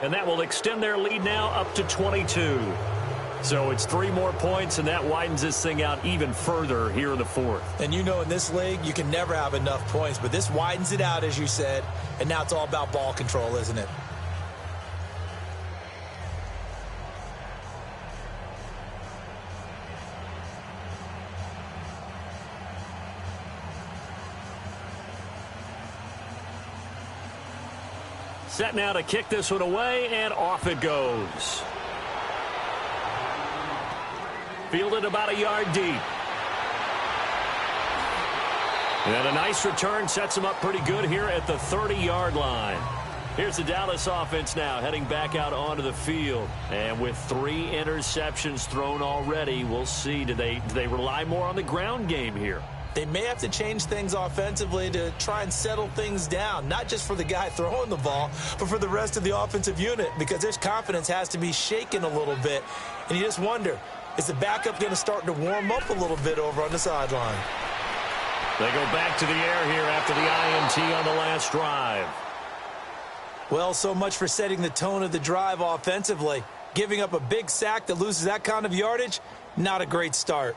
And that will extend their lead now up to 22. So it's 3 more points, and that widens this thing out even further here in the 4th. And you know in this league, you can never have enough points, but this widens it out, as you said, and now it's all about ball control, isn't it? Set now to kick this one away, and off it goes. Fielded about a yard deep. And a nice return sets him up pretty good here at the 30-yard line. Here's the Dallas offense now heading back out onto the field. And with 3 interceptions thrown already, we'll see. Do they rely more on the ground game here? They may have to change things offensively to try and settle things down, not just for the guy throwing the ball, but for the rest of the offensive unit, because their confidence has to be shaken a little bit. And you just wonder, is the backup going to start to warm up a little bit over on the sideline? They go back to the air here after the INT on the last drive. Well, so much for setting the tone of the drive offensively. Giving up a big sack that loses that kind of yardage, not a great start.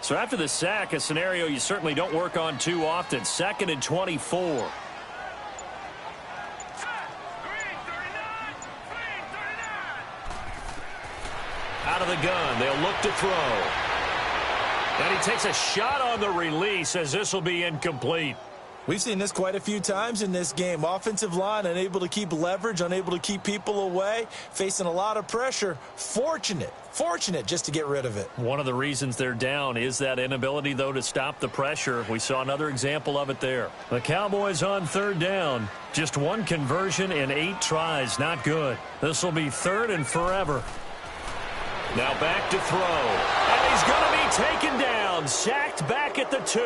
So after the sack, a scenario you certainly don't work on too often. 2nd and 24. Out of the gun, they'll look to throw. And he takes a shot on the release as this will be incomplete. We've seen this quite a few times in this game. Offensive line unable to keep leverage, unable to keep people away, facing a lot of pressure. Fortunate just to get rid of it. One of the reasons they're down is that inability, though, to stop the pressure. We saw another example of it there. The Cowboys on 3rd down. Just 1 conversion in 8 tries. Not good. This will be 3rd and forever. Now back to throw. And he's going to be taken down. Sacked back at the 2.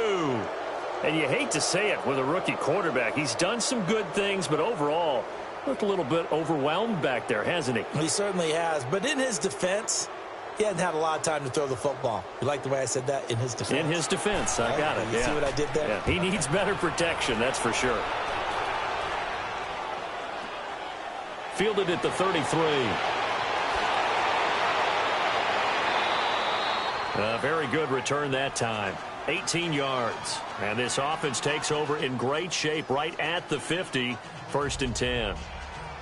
And you hate to say it with a rookie quarterback. He's done some good things, but overall, looked a little bit overwhelmed back there, hasn't he? He certainly has. But in his defense, he hasn't had a lot of time to throw the football. You like the way I said that? In his defense. In his defense. I got it. You see what I did there? Yeah. He needs better protection, that's for sure. Fielded at the 33. A very good return that time. 18 yards. And this offense takes over in great shape right at the 50. 1st and 10.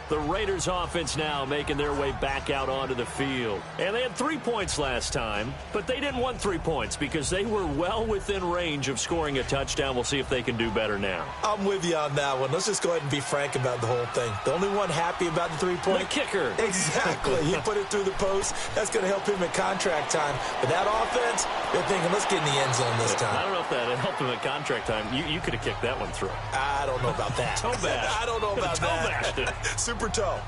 The Raiders offense now making their way back out onto the field. And they had 3 points last time, but they didn't want 3 points because they were well within range of scoring a touchdown. We'll see if they can do better now. I'm with you on that one. Let's just go ahead and be frank about the whole thing. The only one happy about the 3-point. The kicker. Exactly. He put it through the post. That's going to help him at contract time. But that offense, they're thinking, let's get in the end zone this time. I don't know if that helped him at contract time. You could have kicked that one through. I don't know about that. Toe bash. I don't know about that. Super toe.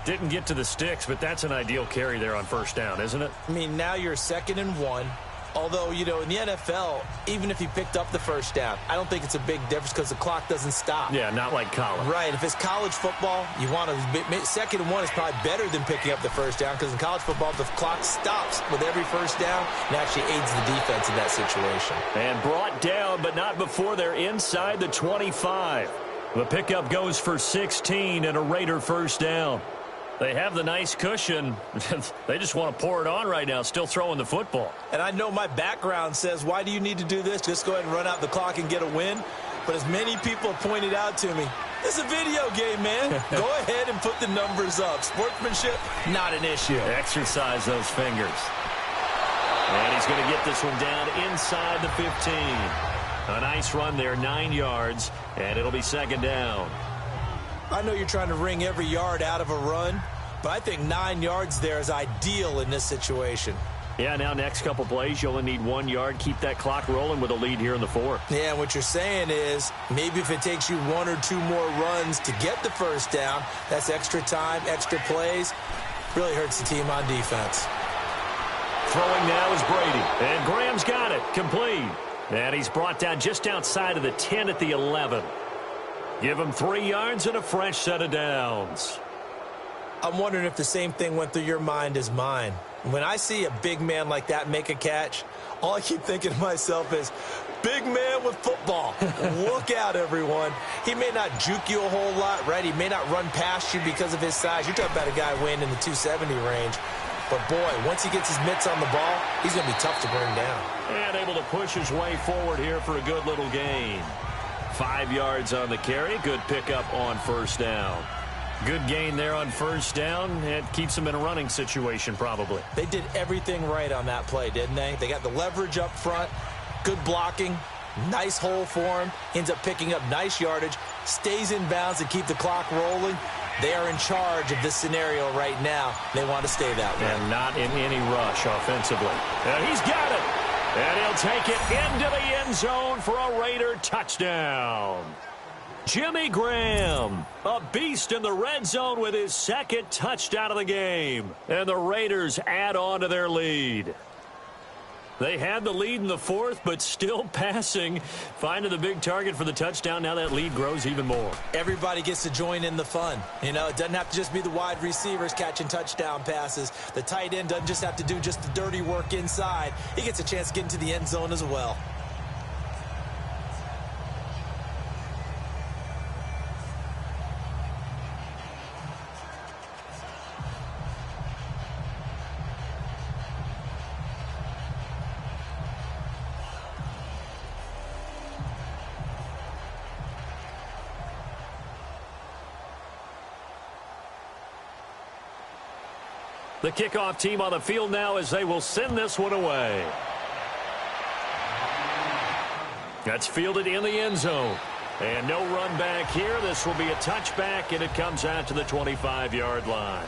Didn't get to the sticks, but that's an ideal carry there on 1st down, isn't it? I mean, now you're 2nd and 1. Although, you know, in the NFL, even if he picked up the 1st down, I don't think it's a big difference because the clock doesn't stop. Yeah, not like college. Right. If it's college football, you want to 2nd and 1 is probably better than picking up the 1st down because in college football, the clock stops with every 1st down and actually aids the defense in that situation. And brought down, but not before they're inside the 25. The pickup goes for 16 and a Raider 1st down. They have the nice cushion. They just want to pour it on right now, still throwing the football. And I know my background says, why do you need to do this? Just go ahead and run out the clock and get a win. But as many people have pointed out to me, it's a video game, man. Go ahead and put the numbers up. Sportsmanship, not an issue. Exercise those fingers. And he's going to get this one down inside the 15. A nice run there, 9 yards, and it'll be 2nd down. I know you're trying to wring every yard out of a run, but I think 9 yards there is ideal in this situation. Yeah, now next couple plays, you only need 1 yard. Keep that clock rolling with a lead here in the 4th. Yeah, what you're saying is maybe if it takes you 1 or 2 more runs to get the 1st down, that's extra time, extra plays. Really hurts the team on defense. Throwing now is Brady, and Graham's got it, complete. And he's brought down just outside of the 10 at the 11. Give him 3 yards and a fresh set of downs. I'm wondering if the same thing went through your mind as mine. When I see a big man like that make a catch, all I keep thinking to myself is, big man with football. Look out, everyone. He may not juke you a whole lot, right? He may not run past you because of his size. You're talking about a guy weighing in the 270 range. But, boy, once he gets his mitts on the ball, he's going to be tough to bring down. And able to push his way forward here for a good little gain. 5 yards on the carry. Good pickup on 1st down. Good gain there on 1st down. It keeps them in a running situation probably. They did everything right on that play, didn't they? They got the leverage up front. Good blocking, nice hole for him, ends up picking up nice yardage, stays in bounds to keep the clock rolling. They are in charge of this scenario right now. They want to stay that way. And not in any rush offensively. And he's got it. And he'll take it into the end zone for a Raider touchdown. Jimmy Graham, a beast in the red zone with his second touchdown of the game. And the Raiders add on to their lead. They had the lead in the fourth, but still passing. Finding the big target for the touchdown. Now that lead grows even more. Everybody gets to join in the fun. You know, it doesn't have to just be the wide receivers catching touchdown passes. The tight end doesn't just have to do just the dirty work inside. He gets a chance to get into the end zone as well. The kickoff team on the field now as they will send this one away. That's fielded in the end zone. And no run back here. This will be a touchback, and it comes out to the 25-yard line.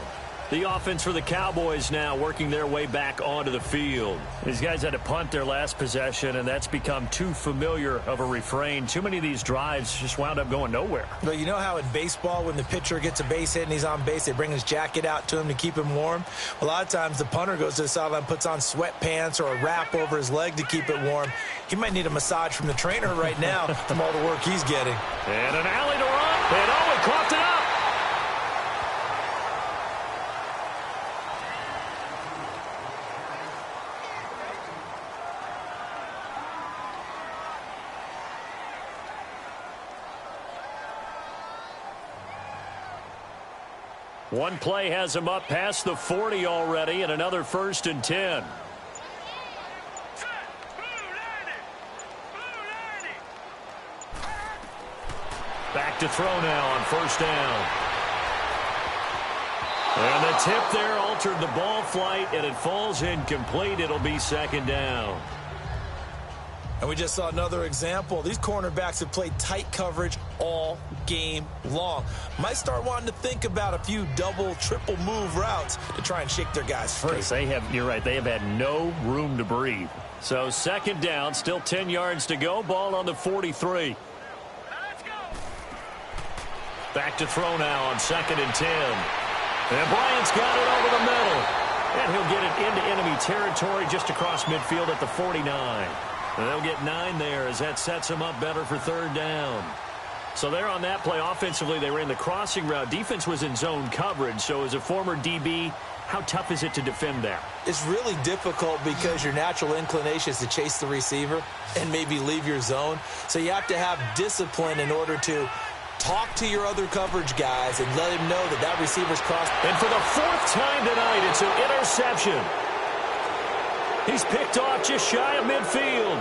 The offense for the Cowboys now working their way back onto the field. These guys had to punt their last possession, and that's become too familiar of a refrain. Too many of these drives just wound up going nowhere. But you know how in baseball, when the pitcher gets a base hit and he's on base, they bring his jacket out to him to keep him warm? A lot of times the punter goes to the sideline, puts on sweatpants or a wrap over his leg to keep it warm. He might need a massage from the trainer right now from all the work he's getting. And an alley to run, and oh, he coughed it up. One play has him up past the 40 already, and another 1st and 10. Back to throw now on 1st down. And the tip there altered the ball flight, and it falls incomplete. It'll be 2nd down. And we just saw another example. These cornerbacks have played tight coverage all game long. Might start wanting to think about a few double, triple move routes to try and shake their guys free. You're right, they have had no room to breathe. So 2nd down, still 10 yards to go. Ball on the 43. Back to throw now on 2nd and 10. And Bryant's got it over the middle. And he'll get it into enemy territory just across midfield at the 49. And they'll get 9 there as that sets them up better for 3rd down. So there on that play, offensively, they ran the crossing route. Defense was in zone coverage. So as a former DB, how tough is it to defend that? It's really difficult because your natural inclination is to chase the receiver and maybe leave your zone. So you have to have discipline in order to talk to your other coverage guys and let him know that that receiver's crossed. And for the 4th time tonight, it's an interception. He's picked off just shy of midfield.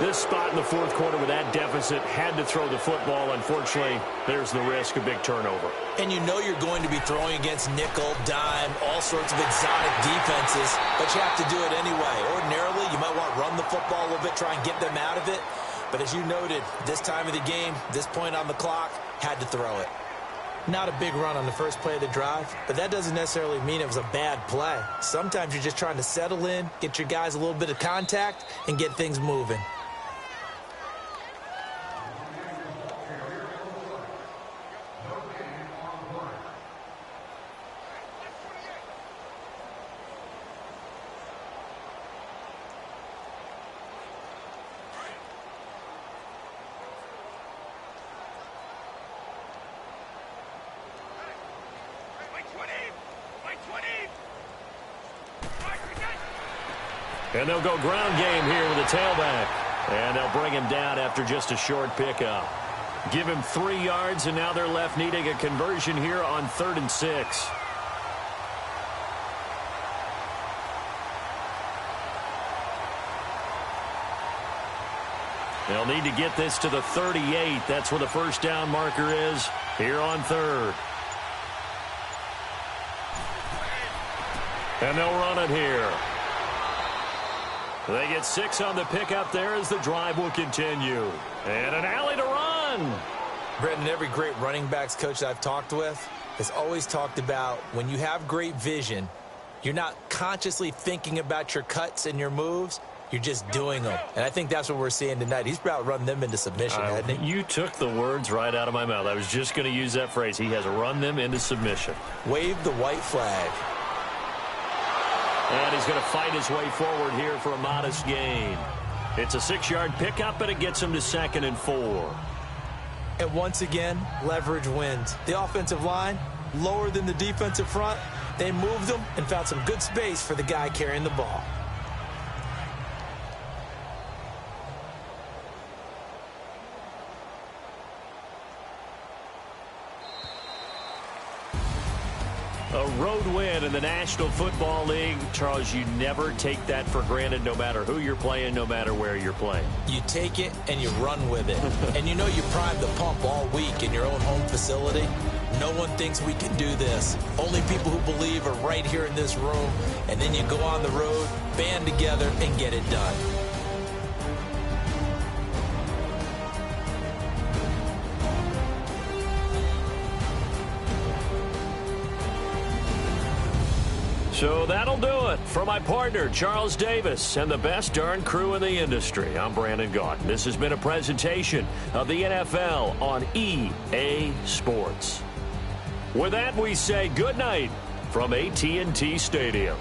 This spot in the 4th quarter with that deficit had to throw the football. Unfortunately, there's the risk of big turnover. And you know you're going to be throwing against nickel, dime, all sorts of exotic defenses, but you have to do it anyway. Ordinarily, you might want to run the football a little bit, try and get them out of it. But as you noted, this time of the game, this point on the clock, had to throw it. Not a big run on the first play of the drive, but that doesn't necessarily mean it was a bad play. Sometimes you're just trying to settle in, get your guys a little bit of contact, and get things moving. And they'll go ground game here with a tailback. And they'll bring him down after just a short pickup. Give him 3 yards, and now they're left needing a conversion here on 3rd and 6. They'll need to get this to the 38. That's where the 1st down marker is here on 3rd. And they'll run it here. They get 6 on the pickup there as the drive will continue. And an alley to run. Brendan, every great running backs coach I've talked with has always talked about when you have great vision, you're not consciously thinking about your cuts and your moves. You're just doing them. And I think that's what we're seeing tonight. He's about run them into submission, hasn't he? You took the words right out of my mouth. I was just going to use that phrase. He has run them into submission. Wave the white flag. And he's going to fight his way forward here for a modest gain. It's a 6-yard pickup, and it gets him to 2nd and 4. And once again, leverage wins. The offensive line, lower than the defensive front. They moved them and found some good space for the guy carrying the ball. A road win in the National Football League. Charles, you never take that for granted, no matter who you're playing, no matter where you're playing. You take it and you run with it. And you know you primed the pump all week in your own home facility. No one thinks we can do this. Only people who believe are right here in this room. And then you go on the road, band together, and get it done. So that'll do it. For my partner, Charles Davis, and the best darn crew in the industry, I'm Brandon Gaudin. This has been a presentation of the NFL on EA Sports. With that, we say good night from AT&T Stadium.